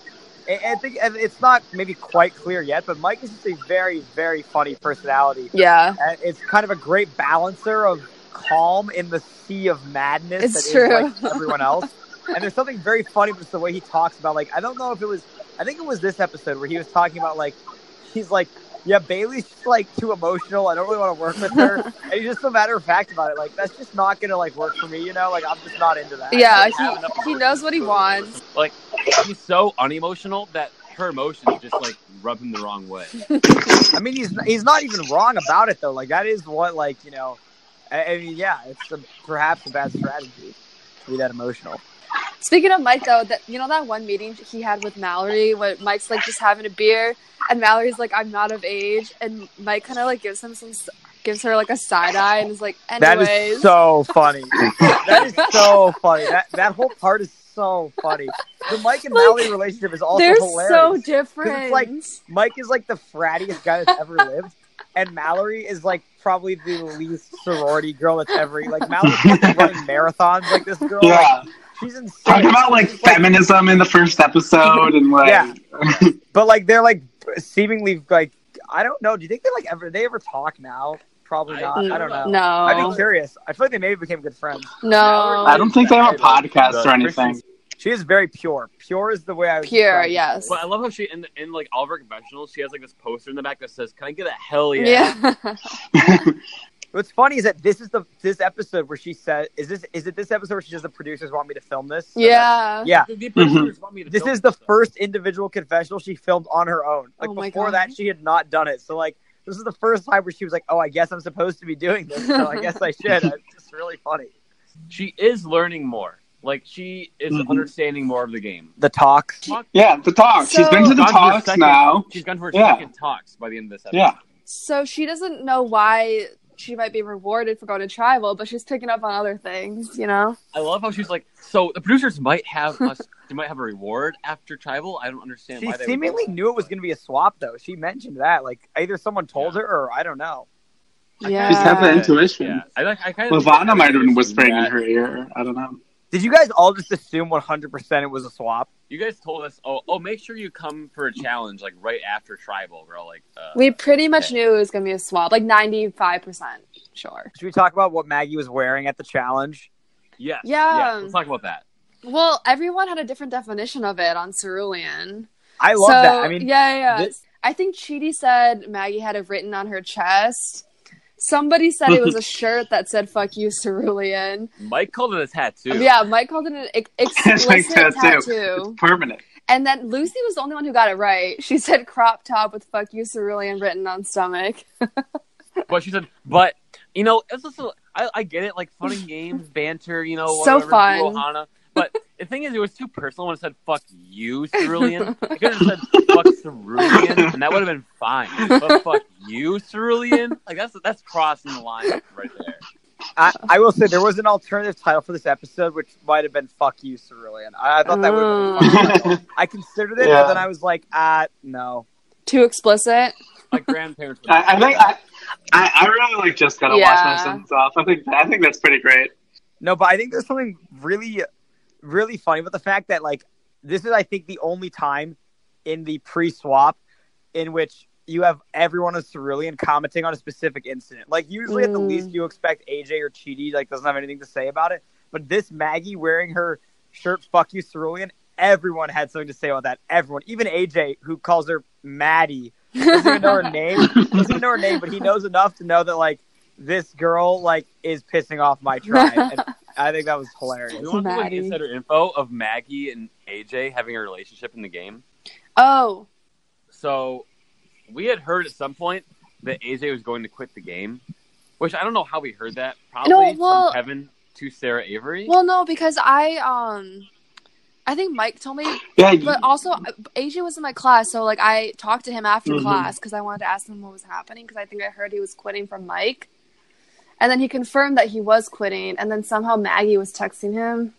Speaker 4: I think it's not maybe quite clear yet, but Mike is just a very, very funny personality.
Speaker 3: Yeah.
Speaker 4: And it's kind of a great balancer of calm in the sea of madness
Speaker 3: it's true.
Speaker 4: Is like everyone else. And there's something very funny with the way he talks about, like, I think it was this episode where he was talking about, like, he's like, yeah, Bailey's just, like, too emotional. I don't really want to work with her. And he's just so matter of fact about it. Like, that's just not going to, like, work for me, you know? Like, I'm just not into that.
Speaker 3: Yeah, he knows what he wants.
Speaker 2: Like, he's so unemotional that her emotions just like rub him the wrong way.
Speaker 4: I mean, he's not even wrong about it though. Like that is what I mean, yeah, it's perhaps a bad strategy to be that emotional.
Speaker 3: Speaking of Mike, though, that one meeting he had with Mallory, where Mike's like just having a beer, and Mallory's like, "I'm not of age," and Mike kind of like gives her like a side eye, and is like, "Anyways."
Speaker 4: That is so funny. That is so funny. That whole part is so funny. The Mike and Mallory relationship is also hilarious.
Speaker 3: They're so different.
Speaker 4: It's like Mike is like the frattiest guy that's ever lived, and Mallory is like probably the least sorority girl that's ever. Like Mallory's running marathons like this girl.
Speaker 1: Yeah.
Speaker 4: Like, she's insane.
Speaker 1: Talking about like feminism in the first episode and like
Speaker 4: yeah. But like they're like seemingly like I don't know. Do you think they ever talk now? Probably not. I don't know.
Speaker 3: No.
Speaker 4: I'd be curious. I feel like they maybe became good friends.
Speaker 3: No.
Speaker 1: I don't think they have a podcast or anything.
Speaker 4: She is very pure. Pure is the way I would
Speaker 3: Pure,
Speaker 4: describe it.
Speaker 3: yes.
Speaker 2: But I love how she in like all of her confessionals, she has like this poster in the back that says, "Can I get a hell yeah?"
Speaker 3: Yeah.
Speaker 4: What's funny is that this episode where she said, "Is it this episode where she says the producers want me to film this?" So
Speaker 3: yeah.
Speaker 4: Yeah.
Speaker 2: The producers want me to
Speaker 4: This
Speaker 2: film
Speaker 4: is the
Speaker 2: stuff.
Speaker 4: first individual confessional she filmed on her own. Like
Speaker 3: Oh my
Speaker 4: before
Speaker 3: God.
Speaker 4: that, she had not done it. So like this is the first time where she was like, "Oh, I guess I'm supposed to be doing this. So I guess I should." It's just really funny.
Speaker 2: She is learning more. Like she is understanding more of the game.
Speaker 4: The talks.
Speaker 1: Yeah, the talks. She's been to the talks now.
Speaker 2: She's gone for her second talks by the end of this episode.
Speaker 1: Yeah.
Speaker 3: So she doesn't know why she might be rewarded for going to tribal, but she's picking up on other things, you know?
Speaker 2: I love how she's like, so the producers might have us. They might have a reward after tribal. I don't understand
Speaker 4: She
Speaker 2: why they
Speaker 4: seemingly knew it was going to be a swap, though. She mentioned that. Like either someone told her, or I don't know.
Speaker 3: Yeah.
Speaker 1: She's had the intuition.
Speaker 2: Yeah, I kind of.
Speaker 1: Lavana might have been whispering in her ear. I don't know.
Speaker 4: Did you guys all just assume 100% it was a swap?
Speaker 2: You guys told us, oh, make sure you come for a challenge like right after tribal. We're all like,
Speaker 3: We pretty much knew it was going to be a swap, like 95% sure.
Speaker 4: Should we talk about what Maggie was wearing at the challenge?
Speaker 2: yes,
Speaker 3: Yeah.
Speaker 2: Let's talk about that.
Speaker 3: Well, everyone had a different definition of it on Cerulean.
Speaker 4: I love that. I mean,
Speaker 3: yeah. I think Chidi said Maggie had it written on her chest. Somebody said it was a shirt that said "Fuck you, Cerulean."
Speaker 2: Mike called it a tattoo.
Speaker 3: Yeah, Mike called it an explicit tattoo.
Speaker 1: It's permanent.
Speaker 3: And then Lucy was the only one who got it right. She said crop top with "Fuck you, Cerulean" written on stomach.
Speaker 2: But she said, but you know, it's also I get it, like fun and games, banter, you know,
Speaker 3: So
Speaker 2: whatever,
Speaker 3: fun.
Speaker 2: Ohana. But the thing is, it was too personal when it said "fuck you, Cerulean." It could have said "fuck Cerulean," and that would have been fine. But "fuck you, Cerulean," like that's crossing the line right there.
Speaker 4: I will say there was an alternative title for this episode, which might have been "Fuck you, Cerulean." I thought that would have been a fun title. I considered it, but then I was like, no.
Speaker 3: Too explicit.
Speaker 2: My grandparents.
Speaker 1: I think I really like just gotta wash my sentence off. I think that's pretty great.
Speaker 4: No, but I think there's something really, really funny about the fact that like this is, I think, the only time in the pre-swap in which you have everyone in Cerulean commenting on a specific incident. Like usually at the least you expect AJ or Chidi like doesn't have anything to say about it. But this Maggie wearing her shirt "Fuck you, Cerulean," everyone had something to say about that. Everyone. Even AJ, who calls her Maddie, doesn't even know her name. Doesn't even know her name, but he knows enough to know that like this girl like is pissing off my tribe. And I think that was hilarious.
Speaker 2: You want to like insider info of Maggie and AJ having a relationship in the game?
Speaker 3: Oh.
Speaker 2: So we had heard at some point that AJ was going to quit the game, which I don't know how we heard that. Probably from Kevin to Sarah Avery.
Speaker 3: Well, no, because I think Mike told me, but also AJ was in my class, so like I talked to him after class because I wanted to ask him what was happening because I think I heard he was quitting from Mike, and then he confirmed that he was quitting, and then somehow Maggie was texting him.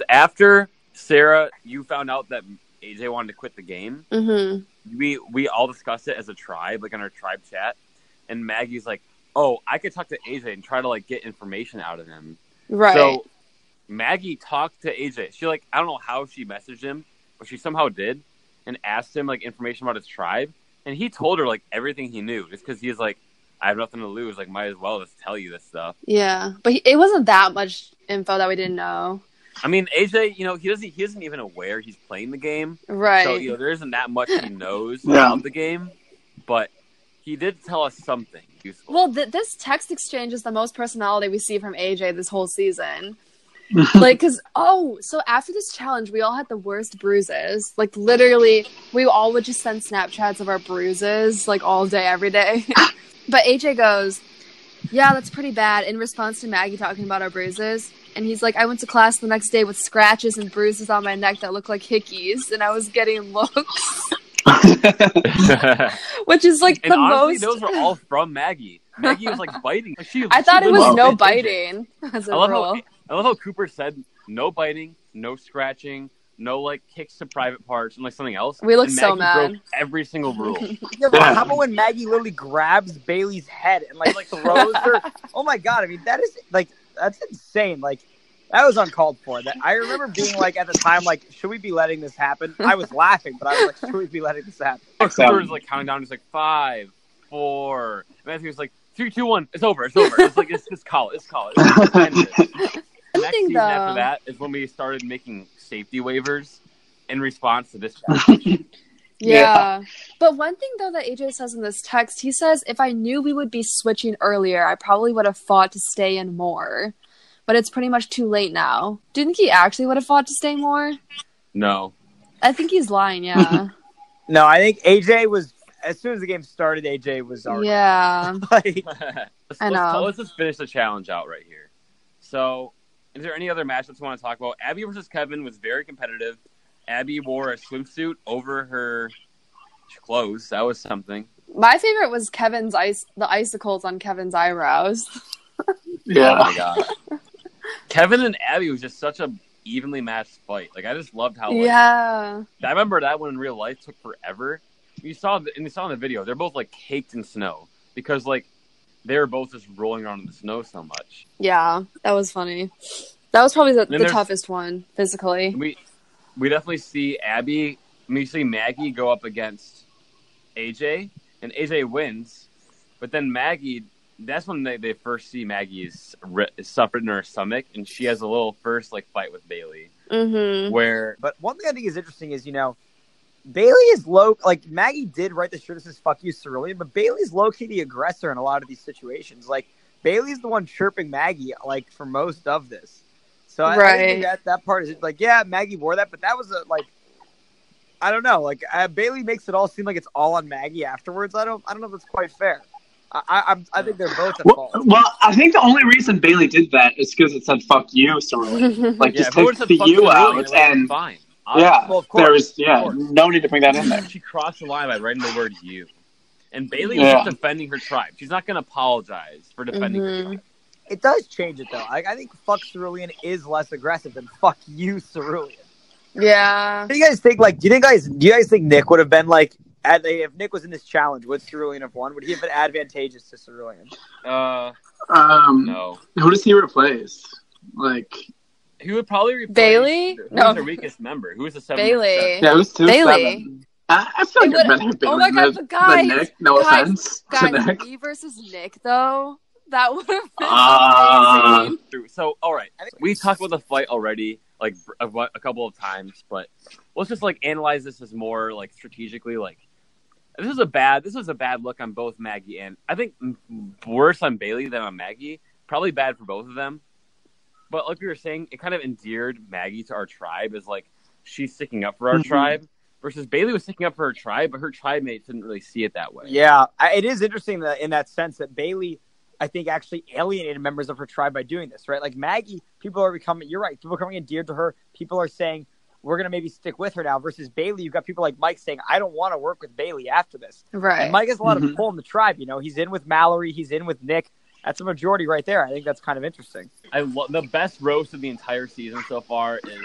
Speaker 2: After Sarah, you found out that AJ wanted to quit the game. We all discussed it as a tribe, like on our tribe chat, and Maggie's like, "Oh, I could talk to AJ and try to like get information out of him."
Speaker 3: Right.
Speaker 2: So Maggie talked to AJ. She like, I don't know how she messaged him, but she somehow did, and asked him like information about his tribe, and he told her like everything he knew, just because he's like, I have nothing to lose, like might as well just tell you this stuff.
Speaker 3: Yeah, but it wasn't that much info that we didn't know.
Speaker 2: I mean, AJ, you know, he isn't even aware he's playing the game,
Speaker 3: right?
Speaker 2: So you know, there isn't that much he knows about the game, but he did tell us something. useful.
Speaker 3: Well, this text exchange is the most personality we see from AJ this whole season. Like, so after this challenge, we all had the worst bruises. Like, literally, we all would just send Snapchats of our bruises, like, all day, every day. But AJ goes, yeah, that's pretty bad, in response to Maggie talking about our bruises. And he's like, I went to class the next day with scratches and bruises on my neck that looked like hickeys, and I was getting looks. Which is, like,
Speaker 2: and
Speaker 3: the
Speaker 2: honestly,
Speaker 3: most...
Speaker 2: those were all from Maggie. Maggie was, like, biting.
Speaker 3: I thought it was no biting, as a rule.
Speaker 2: I love how Cooper said no biting, no scratching, no like kicks to private parts, and like something else.
Speaker 3: We look
Speaker 2: and
Speaker 3: so
Speaker 2: Maggie
Speaker 3: mad.
Speaker 2: Broke every single rule.
Speaker 4: Yeah, but how about when Maggie literally grabs Bailey's head and like throws her? Oh my god! I mean, that is like that's insane. Like that was uncalled for. That I remember being like at the time, like, should we be letting this happen? I was laughing, but I was like, should we be letting this happen?
Speaker 2: Cooper was like counting down, just like 5, 4. And Matthew was like 3, 2, 1. It's over. It's over. It's like it's call it. It's call it. Next season after that is when we started making safety waivers in response to this challenge.
Speaker 3: Yeah. But one thing, though, that AJ says in this text, he says, if I knew we would be switching earlier, I probably would have fought to stay in more. But it's pretty much too late now. Do you think he actually would have fought to stay more?
Speaker 2: No.
Speaker 3: I think he's lying, yeah.
Speaker 4: No, I think AJ was, as soon as the game started, AJ was already.
Speaker 3: Yeah.
Speaker 2: I know. Let's just finish the challenge out right here. So... is there any other matchups you want to talk about? Abby versus Kevin was very competitive. Abby wore a swimsuit over her clothes. That was something.
Speaker 3: My favorite was the icicles on Kevin's eyebrows.
Speaker 1: Yeah.
Speaker 2: Oh my god. Kevin and Abby was just such a evenly matched fight. Like I just loved how.
Speaker 3: Yeah.
Speaker 2: I remember that one in real life took forever. You saw in the video, they're both like caked in snow because like. They were both just rolling around in the snow so much.
Speaker 3: Yeah, that was funny. That was probably the toughest one, physically.
Speaker 2: We definitely see Abby, you see Maggie go up against AJ, and AJ wins. But then Maggie, that's when they first see Maggie is suffered in her stomach, and she has a little first like fight with Bailey.
Speaker 3: Mm-hmm.
Speaker 4: But one thing I think is interesting is, Bailey is Maggie did write the shirt that says "fuck you, Cerulean," but Bailey's low-key the aggressor in a lot of these situations. Like, Bailey's the one chirping Maggie, like, for most of this. So I think that part is, like, yeah, Maggie wore that, but that was, I don't know. Like, Bailey makes it all seem like it's all on Maggie afterwards. I don't know if that's quite fair. I think they're both at fault.
Speaker 1: Well, I think the only reason Bailey did that is because it said "fuck you," Cerulean. Like, just take the "you" out, and
Speaker 2: fine.
Speaker 1: Yeah,
Speaker 2: well, of course,
Speaker 1: no need to bring that in there.
Speaker 2: She crossed the line by writing the word "you," and Bailey was just defending her tribe. She's not going to apologize for defending her tribe.
Speaker 4: It does change it though. I think "fuck Cerulean" is less aggressive than "fuck you, Cerulean."
Speaker 3: Yeah.
Speaker 4: Do you guys think do you guys think Nick would have been like, if Nick was in this challenge, would Cerulean have won? Would he have been advantageous to Cerulean?
Speaker 2: No.
Speaker 1: Who does he replace? Like.
Speaker 2: He would probably replace
Speaker 3: Bailey.
Speaker 2: Who's the weakest member? Who was the 7th?
Speaker 3: Bailey.
Speaker 1: Yeah, it was 2-7.
Speaker 3: Bailey.
Speaker 1: I feel like it's better Bailey.
Speaker 3: Oh my god, but guys,
Speaker 1: Nick. No offense to Nick.
Speaker 3: Me versus Nick, though, that would have been amazing.
Speaker 2: So, all right, we talked about the fight already, like a couple of times, but let's just like analyze this as more like strategically. Like, this was a bad look on both Maggie and I think worse on Bailey than on Maggie. Probably bad for both of them. But like we were saying, it kind of endeared Maggie to our tribe as like she's sticking up for our tribe versus Bailey was sticking up for her tribe, but her tribe mates didn't really see it that way.
Speaker 4: Yeah, it is interesting that in that sense that Bailey, I think, actually alienated members of her tribe by doing this, right? Like Maggie, people are becoming endeared to her. People are saying, we're going to maybe stick with her now versus Bailey. You've got people like Mike saying, I don't want to work with Bailey after this.
Speaker 3: Right.
Speaker 4: And Mike has a lot of pull in the tribe. He's in with Mallory. He's in with Nick. That's a majority right there. I think that's kind of interesting.
Speaker 2: The best roast of the entire season so far is,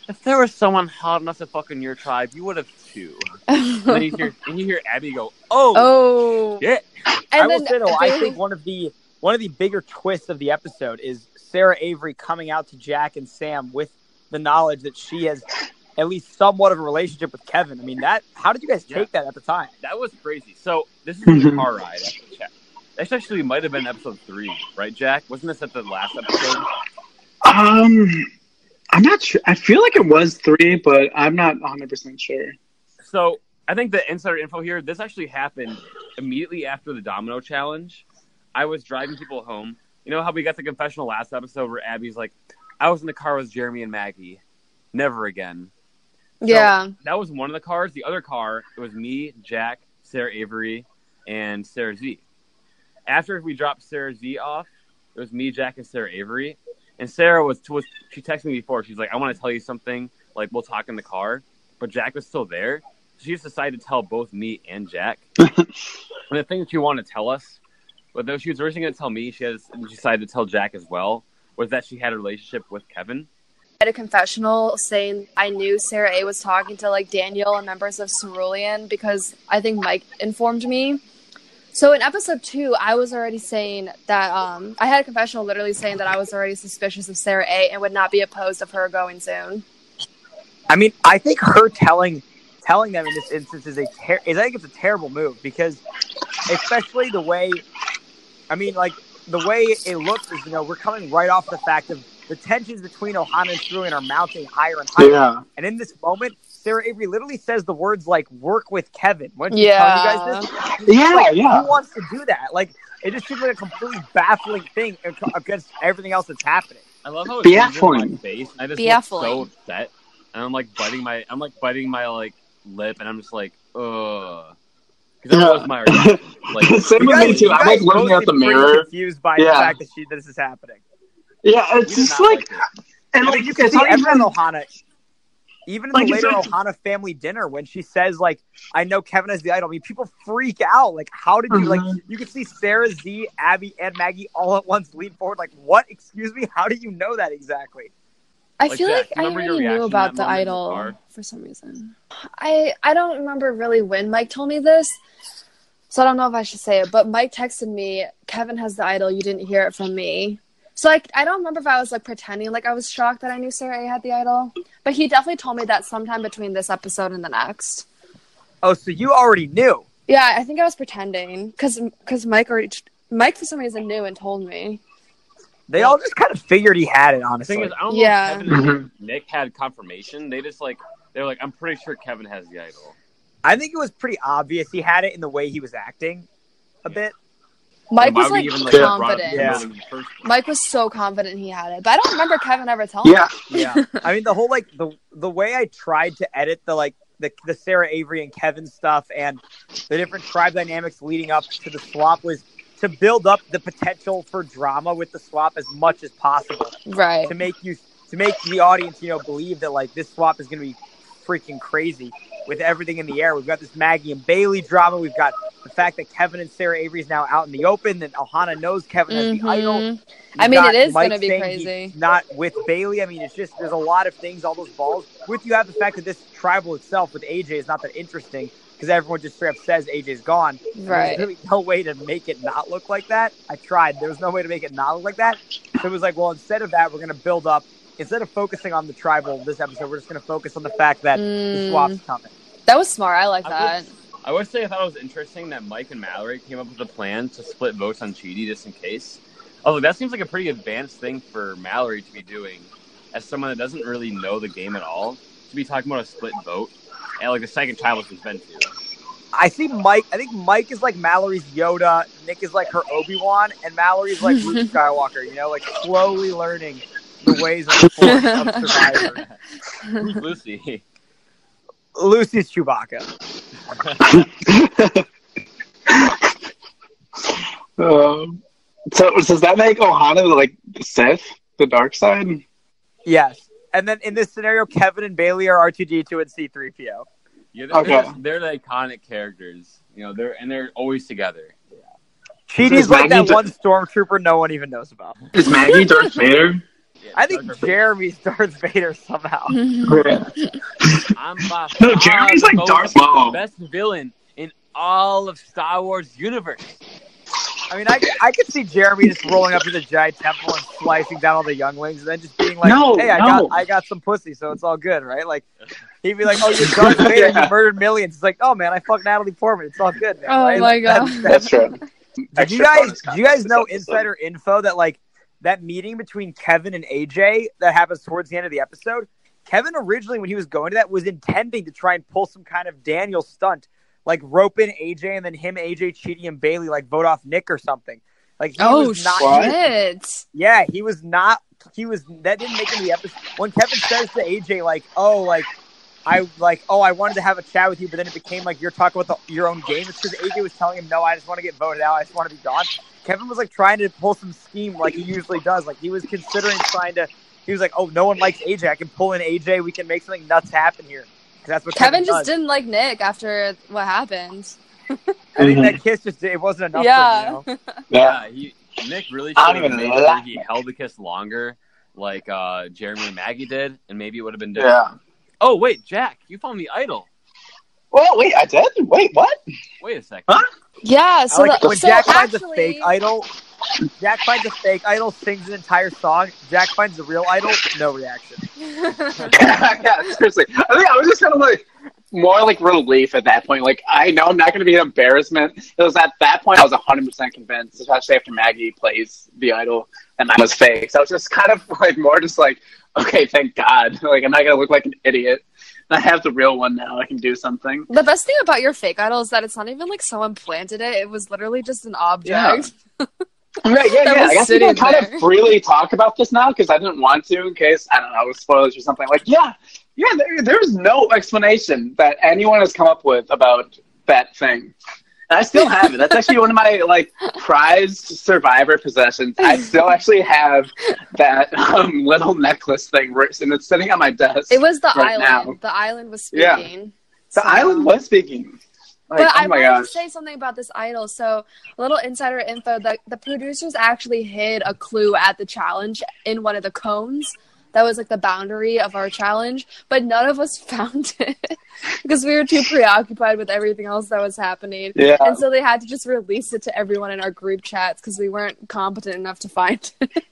Speaker 2: if there was someone hot enough to fuck in your tribe, you would have too. And then you hear Abby go, oh, shit.
Speaker 4: And I will say though, I think one of the bigger twists of the episode is Sarah Avery coming out to Jack and Sam with the knowledge that she has at least somewhat of a relationship with Kevin. I mean, how did you guys take that at the time?
Speaker 2: That was crazy. So this is the car ride after Jack. This actually might have been episode 3, right, Jack? Wasn't this at the last episode?
Speaker 1: I'm not sure. I feel like it was 3, but I'm not 100% sure.
Speaker 2: So I think the insider info here, this actually happened immediately after the Domino Challenge. I was driving people home. You know how we got the confessional last episode where Abby's like, I was in the car with Jeremy and Maggie. Never again. So
Speaker 3: yeah.
Speaker 2: That was one of the cars. The other car, it was me, Jack, Sarah Avery, and Sarah Z. After we dropped Sarah Z off, it was me, Jack, and Sarah Avery. And Sarah she texted me before. She's like, I want to tell you something. Like, we'll talk in the car. But Jack was still there. So she just decided to tell both me and Jack. And the thing that she wanted to tell us, but though she was originally going to tell me, she decided to tell Jack as well, was that she had a relationship with Kevin.
Speaker 3: I had a confessional saying I knew Sarah A was talking to like Daniel and members of Cerulean because I think Mike informed me. So in episode 2, I was already saying that I had a confessional literally saying that I was already suspicious of Sarah A and would not be opposed of her going soon.
Speaker 4: I mean, I think her telling them in this instance I think it's a terrible move because especially the way, I mean, like the way it looks is, we're coming right off the fact of the tensions between Ohana and Cerulean are mounting higher and higher. Yeah. And in this moment, Sarah Avery literally says the words like "work with Kevin." When she tell you guys this, who wants to do that? Like, it just seems like a completely baffling thing against everything else that's happening.
Speaker 2: I love how it's in my face. I just look so upset, and I'm like biting my like lip, and I'm just like, ugh. Because that was my reaction. Like,
Speaker 1: same with me too. I'm like looking at the mirror,
Speaker 4: confused by the fact that this is happening.
Speaker 1: Yeah, it's just like, and like
Speaker 4: you can see even Ohana, even in the later Ohana family dinner when she says like, "I know Kevin is the idol." I mean, people freak out. Like, how did you like? You can see Sarah, Z, Abby, and Maggie all at once lean forward. Like, what? Excuse me? How do you know that exactly?
Speaker 3: I feel like I already knew about the idol for some reason. I don't remember really when Mike told me this, so I don't know if I should say it. But Mike texted me, "Kevin has the idol. You didn't hear it from me." So, like, I don't remember if I was, like, pretending like I was shocked that I knew Sarah A had the idol. But he definitely told me that sometime between this episode and the next.
Speaker 4: Oh, so you already knew?
Speaker 3: Yeah, I think I was pretending. Because Mike for some reason knew and told me.
Speaker 4: They all just kind of figured he had it, honestly.
Speaker 2: The thing is, I don't know if Kevin and Nick had confirmation. They just, like, they were like, I'm pretty sure Kevin has the idol.
Speaker 4: I think it was pretty obvious he had it in the way he was acting a bit.
Speaker 3: Mike was like confident. Yeah. Mike was so confident he had it, but I don't remember Kevin ever telling me.
Speaker 4: Yeah. I mean, the whole like the way I tried to edit the Sarah Avery and Kevin stuff and the different tribe dynamics leading up to the swap was to build up the potential for drama with the swap as much as possible.
Speaker 3: Right.
Speaker 4: To make the audience, believe that like this swap is going to be freaking crazy with everything in the air. We've got this Maggie and Bailey drama. We've got the fact that Kevin and Sarah Avery is now out in the open, that Ohana knows Kevin has the idol.
Speaker 3: I mean, it is going to be crazy.
Speaker 4: Not with Bailey. I mean, it's just, there's a lot of things, all those balls. With you have the fact that this tribal itself with AJ is not that interesting because everyone just straight up says AJ's gone.
Speaker 3: Right.
Speaker 4: There's really no way to make it not look like that. I tried. There was no way to make it not look like that. So it was like, well, instead of that, we're going to build up. Instead of focusing on the tribal this episode, we're just going to focus on the fact that the swap's coming.
Speaker 3: That was smart. I like that.
Speaker 2: I would say I thought it was interesting that Mike and Mallory came up with a plan to split votes on Chidi just in case. Although that seems like a pretty advanced thing for Mallory to be doing as someone that doesn't really know the game at all, to be talking about a split vote and like the second child she's been to.
Speaker 4: I think Mike is like Mallory's Yoda, Nick is like her Obi-Wan, and Mallory's like Luke Skywalker, like slowly learning the ways of the Force of Survivor.
Speaker 2: Who's Lucy?
Speaker 4: Lucy's Chewbacca.
Speaker 1: So does that make Ohana like the Sith, the dark side?
Speaker 4: Yes. And then in this scenario, Kevin and Bailey are R2-D2 and C-3PO.
Speaker 2: Yeah, they're the iconic characters. They're always together. Yeah.
Speaker 4: Chidi's like that one stormtrooper no one even knows about.
Speaker 1: Is Maggie Darth Vader?
Speaker 4: Yeah, I think Jeremy's Darth Vader somehow.
Speaker 1: No, Jeremy's like Darth Maul.
Speaker 2: Best villain in all of Star Wars universe.
Speaker 4: I mean, I could see Jeremy just rolling up to the Jedi Temple and slicing down all the younglings, and then just being like, "Hey, I got some pussy, so it's all good, right?" Like he'd be like, "Oh, you're Darth Vader, you murdered millions." It's like, "Oh man, I fucked Natalie Portman. It's all good, man."
Speaker 3: Oh
Speaker 4: right?
Speaker 3: my god,
Speaker 1: that's true.
Speaker 4: Do you guys know insider info that like that meeting between Kevin and AJ that happens towards the end of the episode? Kevin originally, when he was going to that, was intending to try and pull some kind of Daniel stunt, like rope in AJ and then him, AJ, Chidi, and Bailey like vote off Nick or something. Like he was not.
Speaker 3: Shit.
Speaker 4: Yeah, he was not. He was. That didn't make him the episode. When Kevin says to AJ, like, I wanted to have a chat with you, but then it became like you're talking about your own game. It's because AJ was telling him, no, I just want to get voted out. I just want to be gone. Kevin was like trying to pull some scheme like he usually does. Like he was considering trying to. He was like, oh, no one likes AJ. I can pull in AJ. We can make something nuts happen here. That's what
Speaker 3: Kevin
Speaker 4: just
Speaker 3: does. Didn't like Nick after what happened.
Speaker 4: I think that kiss it wasn't enough.
Speaker 3: Yeah.
Speaker 4: For him,
Speaker 2: Nick really should have made sure he held the kiss longer, like Jeremy and Maggie did, and maybe it would have been different.
Speaker 1: Yeah.
Speaker 2: Oh wait, Jack, you found the idol.
Speaker 1: Well, wait, I did. Wait, what?
Speaker 2: Wait a second.
Speaker 1: Huh?
Speaker 3: Yeah. So
Speaker 4: when Jack finds a
Speaker 3: actually...
Speaker 4: fake idol. Jack finds a fake idol, sings an entire song. Jack finds the real idol, no reaction.
Speaker 1: Yeah, seriously. I think I was just kind of like more like relief at that point. Like, I know I'm not going to be an embarrassment. It was at that point I was 100% convinced, especially after Maggie plays the idol, and mine was fake. So I was just kind of like more just like, okay, thank God. Like, I'm not going to look like an idiot. I have the real one now. I can do something.
Speaker 3: The best thing about your fake idol is that it's not even like someone planted it. It was literally just an object.
Speaker 1: Yeah. Right, yeah. I guess we can kind of freely talk about this now because I didn't want to in case, I don't know, spoilers or something. Like, there's no explanation that anyone has come up with about that thing. And I still have it. That's actually one of my, like, prized Survivor possessions. I still actually have that little necklace thing, and it's sitting on my desk.
Speaker 3: It was the
Speaker 1: right
Speaker 3: island.
Speaker 1: now.
Speaker 3: The island was speaking.
Speaker 1: Yeah. The island was speaking. Like,
Speaker 3: but I
Speaker 1: my
Speaker 3: wanted
Speaker 1: gosh.
Speaker 3: to say something about this idol. So, a little insider info, the producers actually hid a clue at the challenge in one of the cones. That was, like, the boundary of our challenge. But none of us found it because we were too preoccupied with everything else that was happening.
Speaker 1: Yeah.
Speaker 3: And so they had to just release it to everyone in our group chats because we weren't competent enough to find it.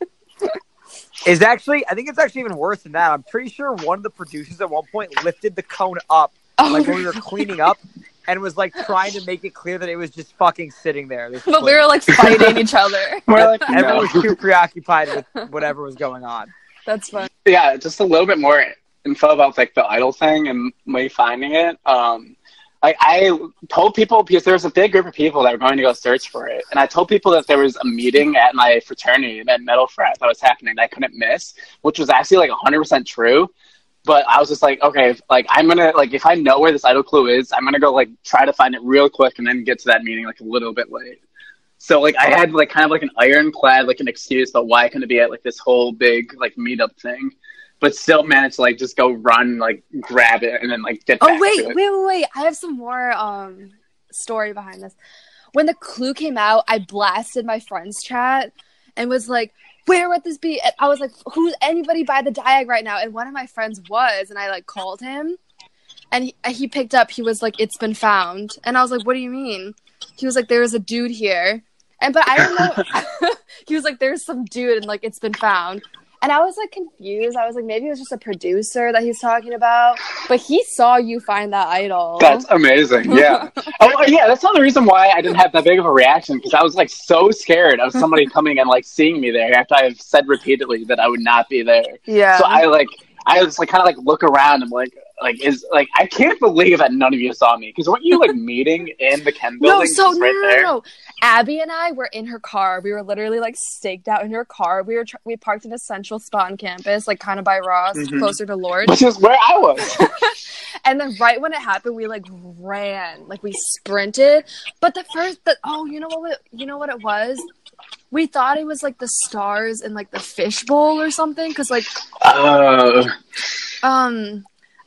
Speaker 4: I think it's actually even worse than that. I'm pretty sure one of the producers at one point lifted the cone up, when we were cleaning up. And was, like, trying to make it clear that it was just fucking sitting there.
Speaker 3: But we were, like, fighting each other.
Speaker 4: Everyone was too preoccupied with whatever was going on.
Speaker 3: That's fun.
Speaker 1: Yeah, just a little bit more info about, like, the idol thing and me finding it. I told people, because there was a big group of people that were going to go search for it. And I told people that there was a meeting at my fraternity, that metal frat, that was happening that I couldn't miss, which was actually, like, 100% true. But I was just like, okay, I'm going to, if I know where this idol clue is, I'm going to go, try to find it real quick and then get to that meeting, a little bit late. So, I had, kind of, an ironclad, an excuse about why I couldn't be at, this whole big, meetup thing. But still managed to, just go run, grab it and then, get back to it.
Speaker 3: Wait. I have some more story behind this. When the clue came out, I blasted my friend's chat and was like, where would this be? And I was like, who's anybody by the diag right now? And one of my friends was, and I called him, and he picked up. He was like, it's been found. And I was like, what do you mean? He was like, there is a dude here. But I don't know. He was like, there's some dude, and it's been found. And I was confused. I was like, maybe it was just a producer that he's talking about. But he saw you find that idol.
Speaker 1: That's amazing. Yeah. That's not the reason why I didn't have that big of a reaction, because I was so scared of somebody coming and seeing me there after I've said repeatedly that I would not be there. Yeah. So I was kind of look around and I can't believe that none of you saw me, because weren't you meeting in the Ken building?
Speaker 3: No. Abby and I were in her car. We were literally staked out in her car. We parked in a central spot on campus, kind of by Ross, closer to Lord.
Speaker 1: Which is where I was.
Speaker 3: And then right when it happened, we ran, we sprinted. But you know what it was? We thought it was the stars in the fishbowl or something, because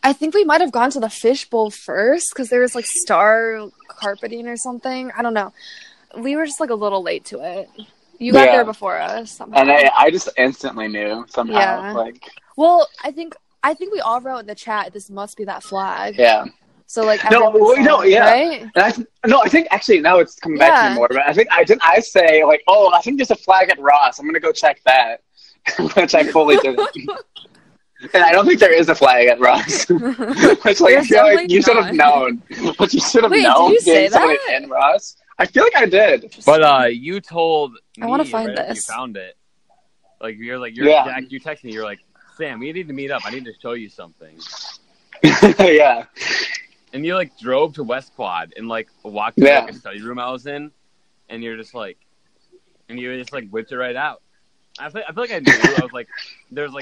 Speaker 3: I think we might have gone to the fishbowl first because there was star carpeting or something. I don't know. We were just a little late to it. You got there before us somehow. And
Speaker 1: I just instantly knew somehow.
Speaker 3: Yeah. Well, I think we all wrote in the chat, this must be that flag.
Speaker 1: Yeah.
Speaker 3: So
Speaker 1: right?
Speaker 3: And
Speaker 1: I think actually now it's coming back to me more. But I think I say I think there's a flag at Ross. I'm gonna go check that, which I fully didn't. And I don't think there is a flag at Ross. Which I feel you should have known. But you should have known.
Speaker 3: Did you say that?
Speaker 1: In Ross. I feel like I did.
Speaker 2: But you told me
Speaker 3: I want to find
Speaker 2: this.
Speaker 3: You
Speaker 2: found it. You're
Speaker 1: yeah.
Speaker 2: Jack, you texted me, you're like, Sam, we need to meet up. I need to show you something.
Speaker 1: Yeah.
Speaker 2: And you like drove to West Quad and like walked to like a study room I was in, and you're just like, and you just like whipped it right out. I feel like I knew. I was like, there's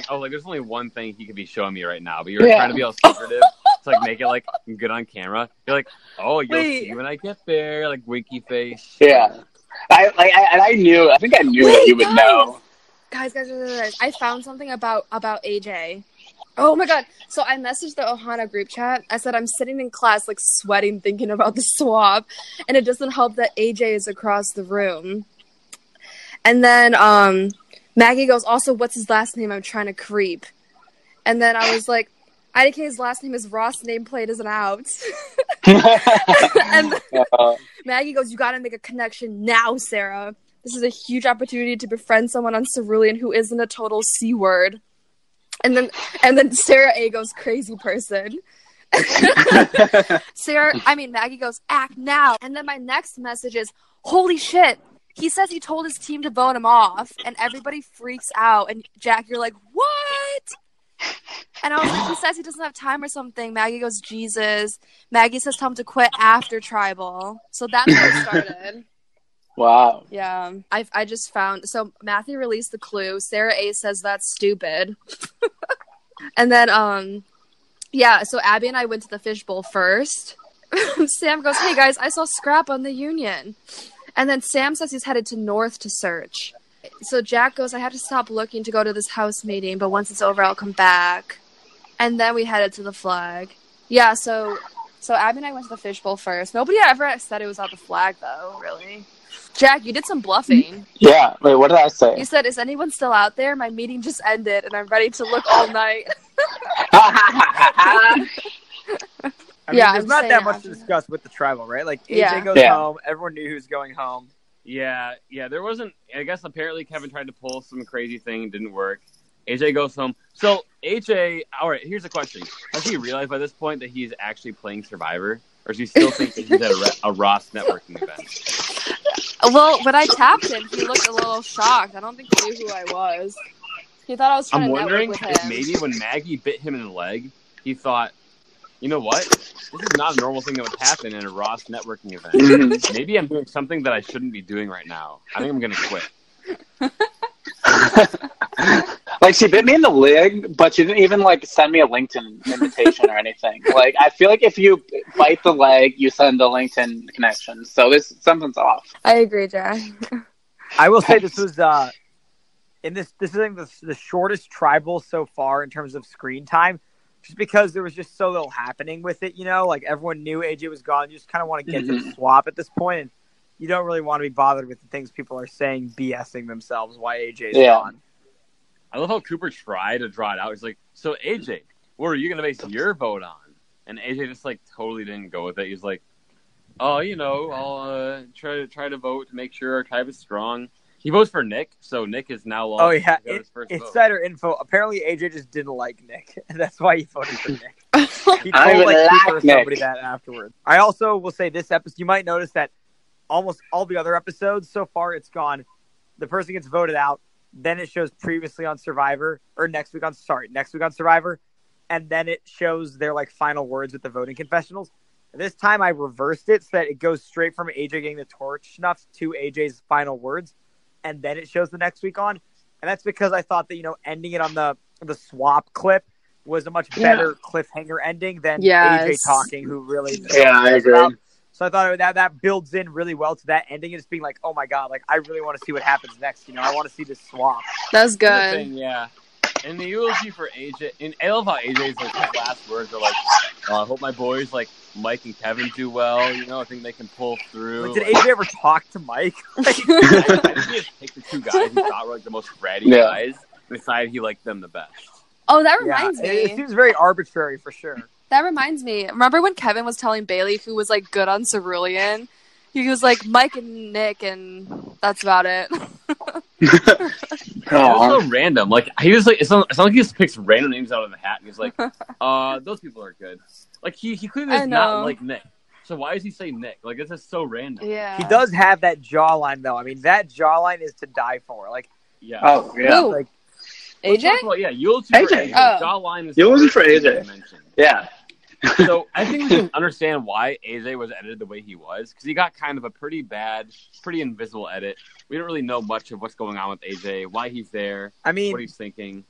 Speaker 2: only one thing he could be showing me right now, but you were trying to be all secretive to like make it like good on camera. You're like, oh, you'll see when I get there, like winky face.
Speaker 1: Yeah, I knew. I think I knew that you would know.
Speaker 3: Guys, I found something about AJ. Oh my god. So I messaged the Ohana group chat. I said I'm sitting in class like sweating thinking about the swap, and it doesn't help that AJ is across the room. And then Maggie goes, also, what's his last name? I'm trying to creep. And then I was like, IDK's last name is Ross, nameplate isn't out. And Maggie goes, you gotta make a connection now, Sarah. This is a huge opportunity to befriend someone on Cerulean who isn't a total C word. And then Sarah A goes, crazy person. Maggie goes, act now. And then my next message is, holy shit. He says he told his team to vote him off, and everybody freaks out. And Jack, you're like, what? And I was like, he says he doesn't have time or something. Maggie goes, Jesus. Maggie says tell him to quit after Tribal. So that's where it started.
Speaker 1: Wow.
Speaker 3: Yeah. I just found... So Matthew released the clue. Sarah A says that's stupid. And then, so Abby and I went to the fishbowl first. Sam goes, hey guys, I saw Scrap on the Union. And then Sam says he's headed to North to search. So Jack goes, I have to stop looking to go to this house meeting, but once it's over, I'll come back. And then we headed to the flag. Yeah, so Abby and I went to the fishbowl first. Nobody ever said it was at the flag, though, really. Jack, you did some bluffing.
Speaker 1: Yeah. Wait, what did I say?
Speaker 3: You said, is anyone still out there? My meeting just ended, and I'm ready to look all night.
Speaker 4: I mean, there's not that much to discuss with the Tribal, right? Like, AJ goes home. Everyone knew he was going home.
Speaker 2: Yeah, there wasn't... I guess apparently Kevin tried to pull some crazy thing. Didn't work. AJ goes home. So, AJ... All right, here's a question. Has he realized by this point that he's actually playing Survivor? Or does he still think that he's at a Ross networking event?
Speaker 3: Well, when I tapped him, he looked a little shocked. I don't think he knew who I was. He thought I was trying to network with him.
Speaker 2: If maybe when Maggie bit him in the leg, he thought, you know what? This is not a normal thing that would happen in a Ross networking event. Maybe I'm doing something that I shouldn't be doing right now. I think I'm going to quit.
Speaker 1: Like, she bit me in the leg, but she didn't even, like, send me a LinkedIn invitation or anything. Like, I feel like if you bite the leg, you send a LinkedIn connection. So something's off.
Speaker 3: I agree, Jack.
Speaker 4: I will say this was, this is, I think, the shortest Tribal so far in terms of screen time. Just because there was just so little happening with it, you know? Like, everyone knew AJ was gone. You just kind of want to get to the swap at this point, and you don't really want to be bothered with the things people are saying, BSing themselves why AJ's gone.
Speaker 2: I love how Cooper tried to draw it out. He's like, so AJ, what are you going to base your vote on? And AJ just, like, totally didn't go with it. He's like, oh, you know, I'll try to vote to make sure our tribe is strong. He votes for Nick, so Nick is now lost.
Speaker 4: Oh, yeah. Insider info. Apparently, AJ just didn't like Nick, and that's why he voted for Nick. He told Cooper or somebody that afterwards. I also will say this episode, you might notice that almost all the other episodes so far, it's gone. The person gets voted out, then it shows previously on Survivor, or next week on Survivor, and then it shows their like final words with the voting confessionals. This time I reversed it so that it goes straight from AJ getting the torch snuffed to AJ's final words, and then it shows the next week on. And that's because I thought that, you know, ending it on the swap clip was a much better cliffhanger ending than AJ talking, who really...
Speaker 1: Yeah, I agree.
Speaker 4: So I thought that builds in really well to that ending and just being like, oh my God, like I really want to see what happens next. You know, I want to see this swap.
Speaker 3: That's good.
Speaker 2: Yeah. And the eulogy for AJ, and I love how AJ's like last words are like, I hope my boys like Mike and Kevin do well. You know, I think they can pull through.
Speaker 4: Like, did AJ ever talk to Mike?
Speaker 2: I think he just picked the two guys he thought were like the most bratty guys and decided he liked them the best.
Speaker 3: Oh, that reminds me.
Speaker 4: It seems very arbitrary for sure.
Speaker 3: That reminds me. Remember when Kevin was telling Bailey who was like good on Cerulean? He was like Mike and Nick, and that's about it.
Speaker 2: It was so random. Like he was like, it's not like he just picks random names out of the hat, and he's like, those people are good. Like he clearly does not like Nick. So why does he say Nick? Like it's just so random.
Speaker 3: Yeah.
Speaker 4: He does have that jawline though. I mean, that jawline is to die for. Like,
Speaker 1: Oh yeah.
Speaker 4: Like
Speaker 3: AJ?
Speaker 2: Yeah, eulogy
Speaker 1: AJ.
Speaker 2: for AJ.
Speaker 3: Oh.
Speaker 2: Jawline is
Speaker 1: eulogy for AJ. Yeah.
Speaker 2: So I think we can understand why AJ was edited the way he was, because he got kind of a pretty invisible edit. We don't really know much of what's going on with AJ, why he's there, what he's thinking.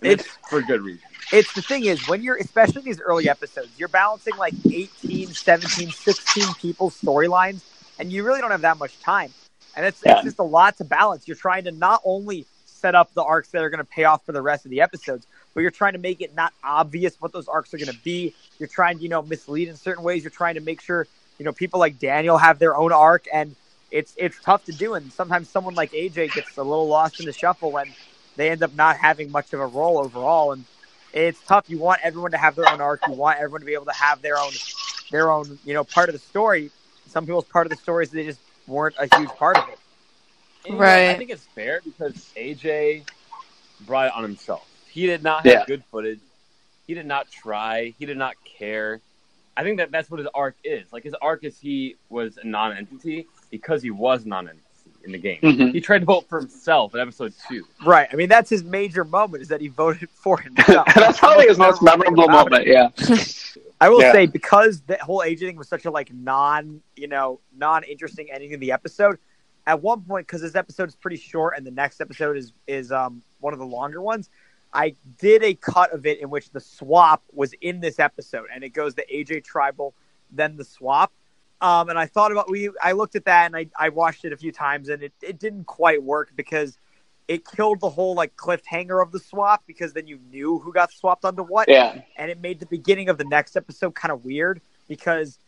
Speaker 2: It's for good reason.
Speaker 4: It's the thing is, when you're, especially in these early episodes, you're balancing like 18, 17, 16 people's storylines, and you really don't have that much time. And it's just a lot to balance. You're trying to not only set up the arcs that are going to pay off for the rest of the episodes, but you're trying to make it not obvious what those arcs are going to be. You're trying to, mislead in certain ways. You're trying to make sure, people like Daniel have their own arc, and it's tough to do. And sometimes someone like AJ gets a little lost in the shuffle when they end up not having much of a role overall. And it's tough. You want everyone to have their own arc. You want everyone to be able to have their own, part of the story. Some people's part of the story is they just weren't a huge part of it.
Speaker 3: Right.
Speaker 2: I think it's fair because AJ brought it on himself. He did not have good footage. He did not try. He did not care. I think that's what his arc is. Like, his arc is he was a non-entity because he was non-entity in the game.
Speaker 1: Mm-hmm.
Speaker 2: He tried to vote for himself in episode 2.
Speaker 4: Right. I mean, that's his major moment, is that he voted for himself.
Speaker 1: That's probably his most memorable moment,
Speaker 4: I will say, because the whole AJ thing was such a, non-interesting ending of the episode, at one point, because this episode is pretty short and the next episode is one of the longer ones, I did a cut of it in which the swap was in this episode, and it goes the AJ Tribal, then the swap. And I thought about I looked at that and I watched it a few times, and it didn't quite work because it killed the whole cliffhanger of the swap, because then you knew who got swapped onto what.
Speaker 1: Yeah.
Speaker 4: And it made the beginning of the next episode kind of weird because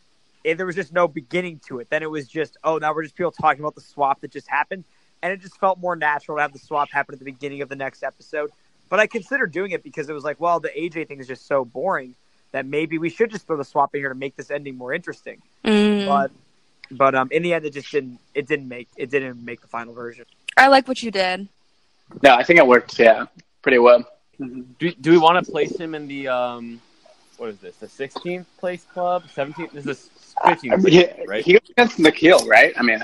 Speaker 4: there was just no beginning to it. Then it was just, now we're just people talking about the swap that just happened. And it just felt more natural to have the swap happen at the beginning of the next episode. But I considered doing it because it was like, well, the AJ thing is just so boring that maybe we should just throw the swap in here to make this ending more interesting. But in the end, it didn't make the final version.
Speaker 3: I like what you did.
Speaker 1: No, I think it worked, pretty well.
Speaker 2: Mm-hmm. Do we want to place him in the, what is this, the 16th place club? 17th? This is 15th, right?
Speaker 1: He goes against Nikhil, right? I mean,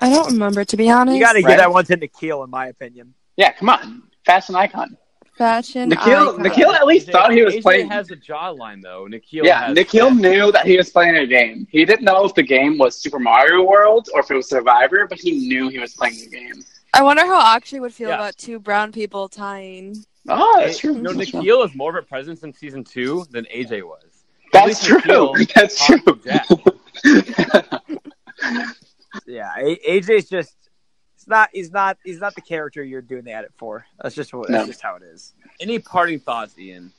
Speaker 3: I don't remember, to be honest.
Speaker 4: You got to give that one to Nikhil, in my opinion.
Speaker 1: Yeah, come on. Fashion icon.
Speaker 3: Nikhil
Speaker 1: at least thought he was playing.
Speaker 2: AJ has a jawline, though. Nikhil
Speaker 1: knew that he was playing a game. He didn't know if the game was Super Mario World or if it was Survivor, but he knew he was playing the game.
Speaker 3: I wonder how Akshay would feel about two brown people tying.
Speaker 1: Oh, that's true.
Speaker 2: Nikhil is more of a presence in season 2 than AJ was.
Speaker 1: That's true. That's true.
Speaker 4: Yeah, AJ's just he's not the character you're doing the edit for. That's just how it is.
Speaker 2: Any parting thoughts, Ian,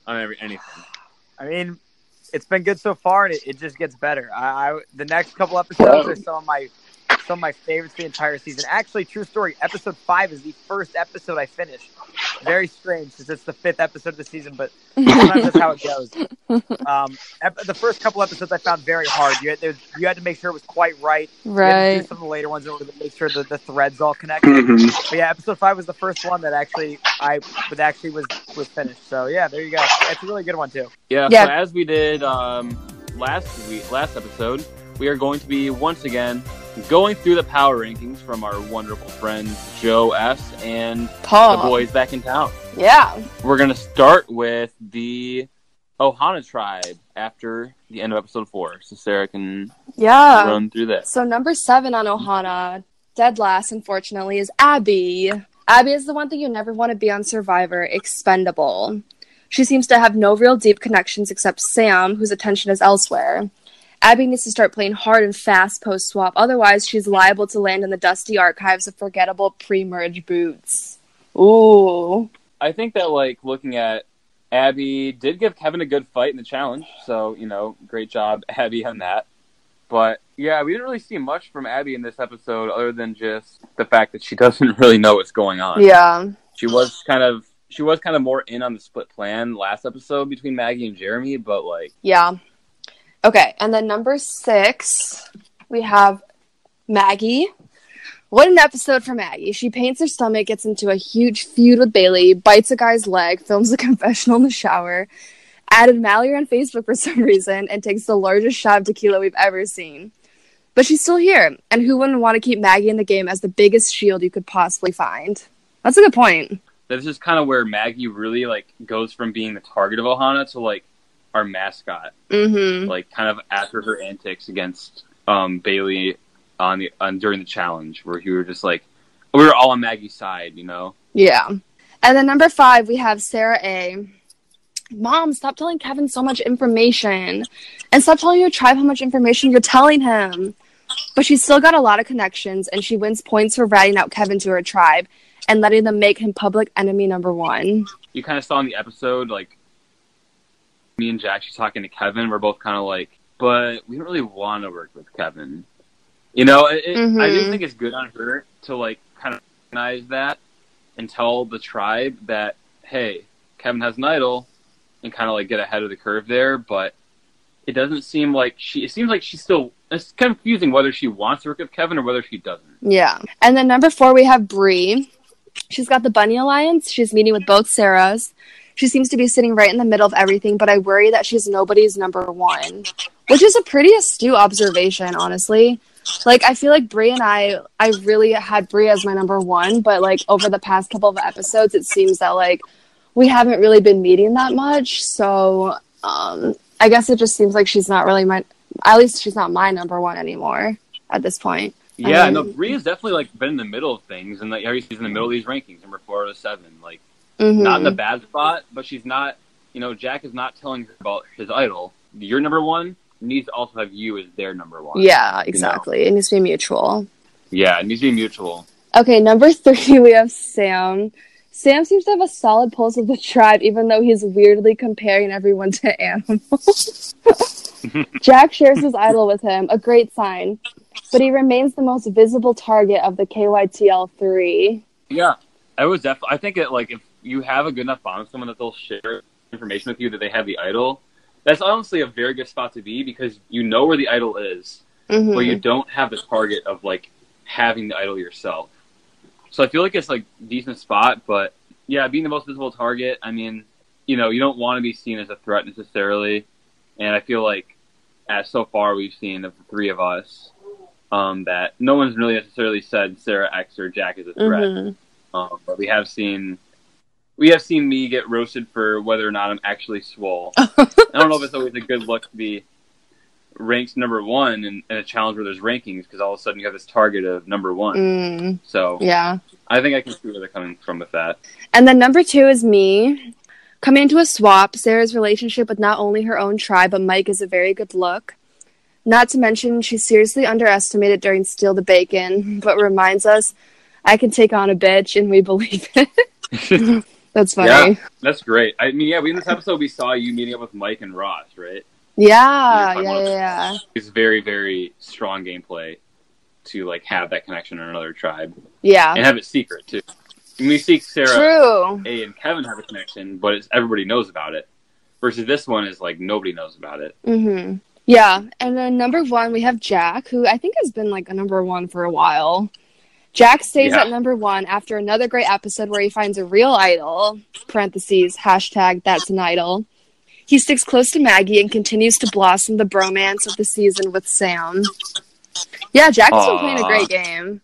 Speaker 2: on anything?
Speaker 4: I mean, it's been good so far, and it just gets better. The next couple episodes are some of my favorites the entire season. Actually, true story, episode 5 is the first episode I finished. Very strange, since it's the 5th episode of the season, but sometimes that's how it goes. The first couple episodes I found very hard. You had to make sure it was quite right. You had to do some of the later ones in order to make sure that the threads all connected.
Speaker 1: Mm-hmm.
Speaker 4: But yeah, episode 5 was the first one that actually was finished. So yeah, there you go. It's a really good one too.
Speaker 2: Yeah. So as we did last episode, we are going to be once again going through the power rankings from our wonderful friends Joe S. and
Speaker 3: Paul,
Speaker 2: the boys back in town.
Speaker 3: Yeah.
Speaker 2: We're going to start with the Ohana tribe after the end of episode 4. So Sarah can run through that.
Speaker 3: So number 7 on Ohana, dead last, unfortunately, is Abby. Abby is the one thing you never want to be on Survivor, expendable. She seems to have no real deep connections except Sam, whose attention is elsewhere. Abby needs to start playing hard and fast post-swap, otherwise she's liable to land in the dusty archives of forgettable pre-merge boots. Ooh.
Speaker 2: I think that, looking at Abby did give Kevin a good fight in the challenge, so, great job, Abby, on that. But, yeah, we didn't really see much from Abby in this episode other than just the fact that she doesn't really know what's going on.
Speaker 3: Yeah.
Speaker 2: She was kind of more in on the split plan last episode between Maggie and Jeremy, but,
Speaker 3: Yeah. Okay, and then number 6, we have Maggie. What an episode for Maggie. She paints her stomach, gets into a huge feud with Bailey, bites a guy's leg, films a confessional in the shower, added Mallory on Facebook for some reason, and takes the largest shot of tequila we've ever seen. But she's still here, and who wouldn't want to keep Maggie in the game as the biggest shield you could possibly find? That's a good point.
Speaker 2: This is kind of where Maggie really like goes from being the target of Ohana to like our mascot.
Speaker 3: Mm-hmm.
Speaker 2: Like kind of after her antics against Bailey during the challenge, where we were just like we were all on Maggie's side, you know?
Speaker 3: Yeah. And then number 5, we have Sarah A. Mom, stop telling Kevin so much information. And stop telling your tribe how much information you're telling him. But she's still got a lot of connections, and she wins points for ratting out Kevin to her tribe and letting them make him public enemy number 1.
Speaker 2: You kind of saw in the episode, like, me and Jack, she's talking to Kevin. We're both kind of like, but we don't really want to work with Kevin. You know, I do think it's good on her to, like, kind of recognize that and tell the tribe that, hey, Kevin has an idol, and kind of, like, get ahead of the curve there. But it doesn't seem like it seems like she's still, it's confusing whether she wants to work with Kevin or whether she doesn't.
Speaker 3: Yeah. And then number 4, we have Bree. She's got the Bunny Alliance. She's meeting with both Sarahs. She seems to be sitting right in the middle of everything, but I worry that she's nobody's number 1, which is a pretty astute observation, honestly. Like, I feel like Bree and I really had Bree as my number 1, but, like, over the past couple of episodes, it seems that, like, we haven't really been meeting that much, so, I guess it just seems like she's not really at least she's not my number 1 anymore at this point.
Speaker 2: Yeah, no, Bree has definitely, like, been in the middle of things, and, like, she's in the middle of these rankings, number 4 out of 7, like, not in a bad spot, but she's not, you know, Jack is not telling her about his idol. Your number 1 needs to also have you as their number 1.
Speaker 3: Yeah, exactly. You know? It needs to be mutual.
Speaker 2: Yeah, it needs to be mutual.
Speaker 3: Okay, number 3, we have Sam. Sam seems to have a solid pulse of the tribe, even though he's weirdly comparing everyone to animals. Jack shares his idol with him, a great sign, but he remains the most visible target of the KYTL 3.
Speaker 2: Yeah, I think it, like, if you have a good enough bond with someone that they'll share information with you that they have the idol, that's honestly a very good spot to be, because you know where the idol is, but you don't have the target of, like, having the idol yourself. So I feel like it's, like, a decent spot, but, yeah, being the most visible target, I mean, you know, you don't want to be seen as a threat necessarily, and I feel like, as so far we've seen of the 3 of us, that no one's really necessarily said Sarah X or Jack is a threat. But we have seen me get roasted for whether or not I'm actually swole. I don't know if it's always a good look to be ranked number 1 in a challenge where there's rankings, because all of a sudden you have this target of number 1. So
Speaker 3: yeah,
Speaker 2: I think I can see where they're coming from with that.
Speaker 3: And then number 2 is me. Coming into a swap, Sarah's relationship with not only her own tribe, but Mike is a very good look. Not to mention, she's seriously underestimated during Steal the Bacon, but reminds us, I can take on a bitch, and we believe it. That's funny.
Speaker 2: Yeah, that's great. I mean, yeah, in this episode, we saw you meeting up with Mike and Ross, right?
Speaker 3: Yeah.
Speaker 2: It's very, very strong gameplay to, like, have that connection in another tribe.
Speaker 3: Yeah.
Speaker 2: And have it secret, too. And we see Sarah A and Kevin have a connection, but everybody knows about it. Versus this one is, like, nobody knows about it.
Speaker 3: Yeah, and then number 1, we have Jack, who I think has been, like, a number 1 for a while. Jack stays at number 1 after another great episode where he finds a real idol, parentheses, hashtag that's an idol. He sticks close to Maggie and continues to blossom the bromance of the season with Sam. Yeah, Jack has been playing a great game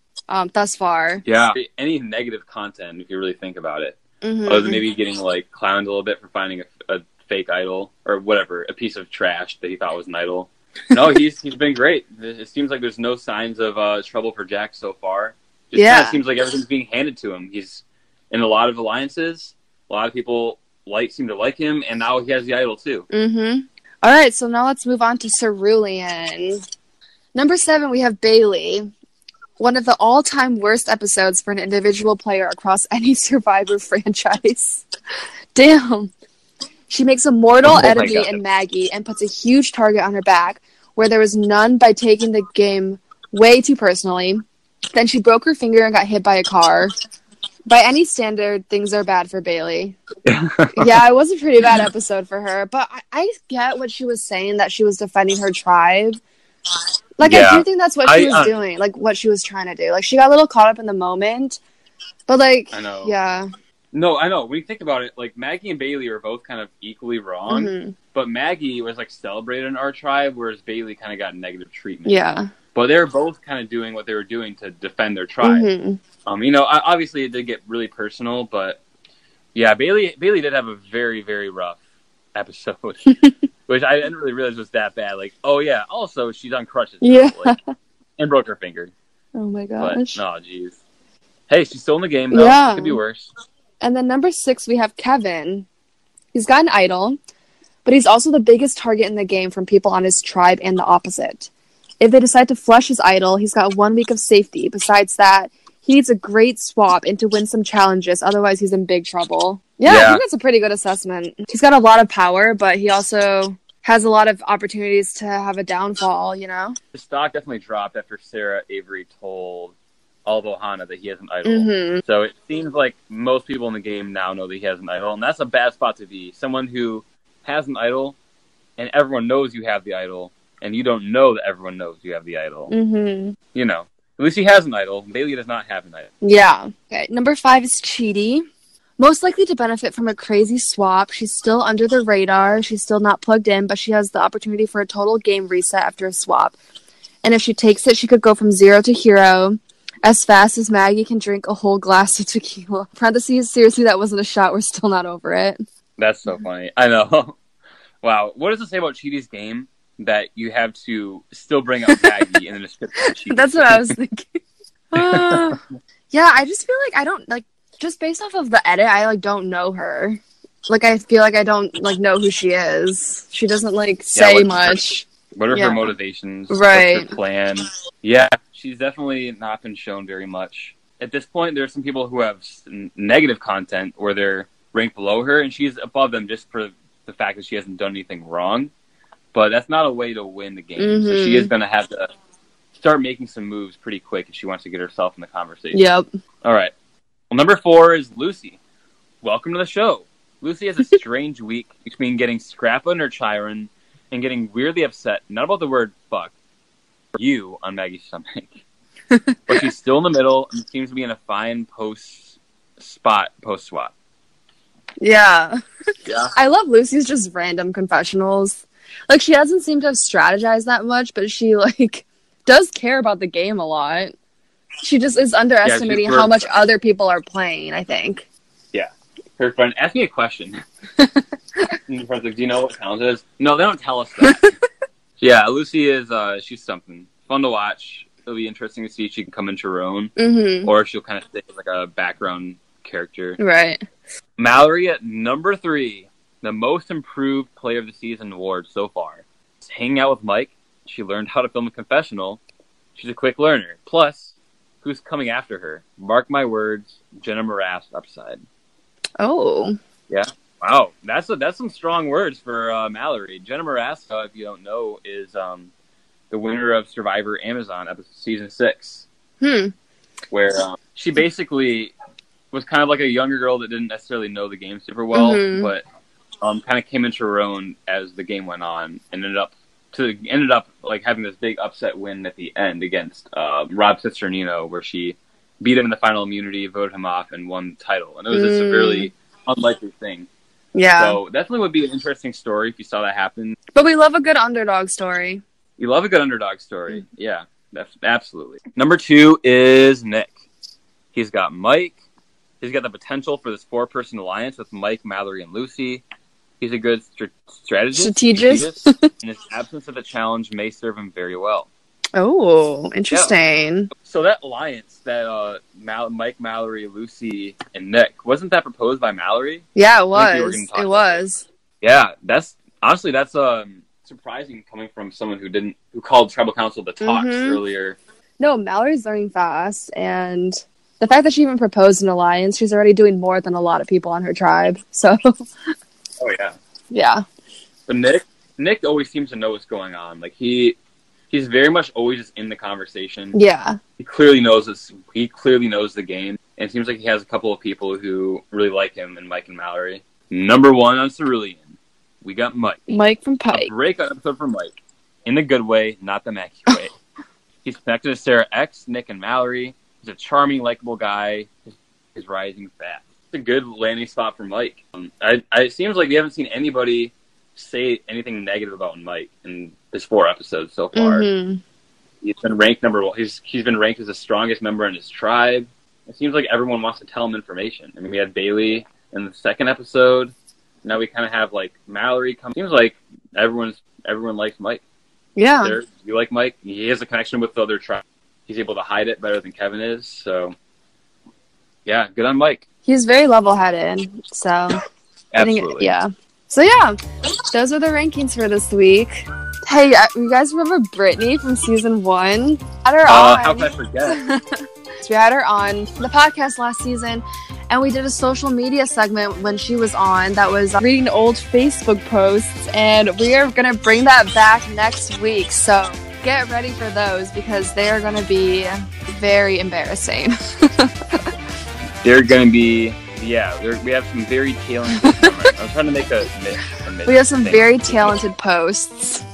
Speaker 3: thus far.
Speaker 2: Yeah, any negative content, if you really think about it, other than maybe getting, like, clowned a little bit for finding a fake idol or whatever, a piece of trash that he thought was an idol. No, he's been great. It seems like there's no signs of trouble for Jack so far. It kind of seems like everything's being handed to him. He's in a lot of alliances. A lot of people seem to like him, and now he has the idol too.
Speaker 3: All right, so now let's move on to Cerulean. Number 7, we have Bailey. One of the all-time worst episodes for an individual player across any Survivor franchise. Damn. She makes a mortal enemy in Maggie and puts a huge target on her back, where there was none, by taking the game way too personally. Then she broke her finger and got hit by a car. By any standard, things are bad for Bailey. Yeah, it was a pretty bad episode for her, but I get what she was saying, that she was defending her tribe. Like, I do think that's what she was doing, like, what she was trying to do. Like, she got a little caught up in the moment, but, like,
Speaker 2: I know.
Speaker 3: Yeah.
Speaker 2: No, I know. When you think about it, like, Maggie and Bailey are both kind of equally wrong, but Maggie was, like, celebrated in our tribe, whereas Bailey kind of got negative treatment.
Speaker 3: Yeah.
Speaker 2: But they were both kind of doing what they were doing to defend their tribe. Obviously it did get really personal, but yeah, Bailey did have a very, very rough episode, which I didn't really realize was that bad. Like, oh yeah, also she's on crutches now, and broke her finger.
Speaker 3: Oh my gosh.
Speaker 2: But, oh jeez. Hey, she's still in the game though.
Speaker 3: Yeah.
Speaker 2: It could be worse.
Speaker 3: And then number 6, we have Kevin. He's got an idol, but he's also the biggest target in the game from people on his tribe and the opposite. If they decide to flush his idol, he's got 1 week of safety. Besides that, he needs a great swap and to win some challenges, otherwise he's in big trouble. Yeah, I think that's a pretty good assessment. He's got a lot of power, but he also has a lot of opportunities to have a downfall,
Speaker 2: The stock definitely dropped after Sarah Avery told Aldo Hana that he has an idol.
Speaker 3: Mm-hmm.
Speaker 2: So it seems like most people in the game now know that he has an idol, and that's a bad spot to be. Someone who has an idol, and everyone knows you have the idol, and you don't know that everyone knows you have the idol.
Speaker 3: Mm-hmm.
Speaker 2: At least he has an idol. Bailey does not have an idol.
Speaker 3: Yeah. Okay. Number 5 is Chidi. Most likely to benefit from a crazy swap. She's still under the radar. She's still not plugged in, but she has the opportunity for a total game reset after a swap. And if she takes it, she could go from 0 to hero as fast as Maggie can drink a whole glass of tequila. Parentheses, seriously, that wasn't a shot. We're still not over it.
Speaker 2: That's so funny. I know. Wow. What does it say about Chidi's game that you have to still bring up Maggie in the description?
Speaker 3: That's what I was thinking. Yeah, I just feel like I don't, just based off of the edit, I, don't know her. I feel like I don't, know who she is. She doesn't, say much.
Speaker 2: What are her motivations?
Speaker 3: Right.
Speaker 2: What's her plan? Yeah, she's definitely not been shown very much. At this point, there's some people who have negative content where they're ranked below her, and she's above them just for the fact that she hasn't done anything wrong. But that's not a way to win the game. Mm-hmm. So she is going to have to start making some moves pretty quick if she wants to get herself in the conversation.
Speaker 3: Yep.
Speaker 2: All right. Well, number 4 is Lucy. Welcome to the show. Lucy has a strange week between getting Scrappa and her Chiron and getting weirdly upset, not about the word fuck, you on Maggie's stomach. But she's still in the middle and seems to be in a fine post-swap.
Speaker 3: Yeah. I love Lucy's just random confessionals. She doesn't seem to have strategized that much, but she, does care about the game a lot. She just is underestimating how much other people are playing, I think.
Speaker 2: Yeah. Her friend asked me a question. And her friend's like, do you know what talent it is? No, they don't tell us that. Yeah, Lucy is, she's something. Fun to watch. It'll be interesting to see if she can come into her own. Mm-hmm. Or if she'll kind of stay as a background character.
Speaker 3: Right.
Speaker 2: Mallory at number 3. The most improved player of the season award so far. She's hanging out with Mike. She learned how to film a confessional. She's a quick learner. Plus, who's coming after her? Mark my words, Jenna Morass upside.
Speaker 3: Oh.
Speaker 2: Yeah. Wow. That's some strong words for Mallory. Jenna Morass, if you don't know, is the winner of Survivor Amazon episode season 6. Where she basically was kind of like a younger girl that didn't necessarily know the game super well, but kind of came into her own as the game went on and ended up having this big upset win at the end against Rob Cisternino, where she beat him in the final immunity, voted him off, and won the title. And it was just a really unlikely thing.
Speaker 3: Yeah.
Speaker 2: So definitely would be an interesting story if you saw that happen.
Speaker 3: But we love a good underdog story.
Speaker 2: You love a good underdog story. Yeah, absolutely. Number 2 is Nick. He's got Mike. He's got the potential for this 4-person alliance with Mike, Mallory, and Lucy. He's a good strategist. In his absence of the challenge may serve him very well.
Speaker 3: Oh, interesting.
Speaker 2: Yeah. So that alliance, that Mike, Mallory, Lucy, and Nick, wasn't that proposed by Mallory?
Speaker 3: Yeah, it was. It was.
Speaker 2: Yeah, that's surprising coming from someone who called tribal council the talks earlier.
Speaker 3: No, Mallory's learning fast, and the fact that she even proposed an alliance, she's already doing more than a lot of people on her tribe. So.
Speaker 2: Oh yeah.
Speaker 3: Yeah.
Speaker 2: But Nick always seems to know what's going on. He's very much always just in the conversation.
Speaker 3: Yeah.
Speaker 2: He clearly knows this. He clearly knows the game, and it seems like he has a couple of people who really like him, and Mike and Mallory. Number 1 on Cerulean, we got Mike.
Speaker 3: Mike from Pike.
Speaker 2: A breakout episode for Mike, in the good way, not the Mackie way. He's connected to Sarah X, Nick, and Mallory. He's a charming, likable guy. He's rising fast. It's a good landing spot for Mike. It seems like we haven't seen anybody say anything negative about Mike in his 4 episodes so far. He's been ranked number 1. He's been ranked as the strongest member in his tribe,
Speaker 5: it seems like everyone wants to tell him information. I mean, we had Bailey in the second episode. Now we kind of have like Mallory come. Seems like everyone likes Mike.
Speaker 3: Yeah.
Speaker 5: You like Mike? He has a connection with the other tribe. He's able to hide it better than Kevin is. So, yeah, good on Mike.
Speaker 3: He's very level-headed. So,
Speaker 5: absolutely.
Speaker 3: So, those are the rankings for this week. Hey, you guys remember Brittany from season 1? Had her on.
Speaker 5: How can I forget?
Speaker 3: So we had her on the podcast last season, and we did a social media segment when she was on that was reading old Facebook posts, and we are going to bring that back next week. So get ready for those because they are going to be very embarrassing.
Speaker 5: They're going to be, we have some very talented. I was trying to make a myth.
Speaker 3: We have some very talented posts.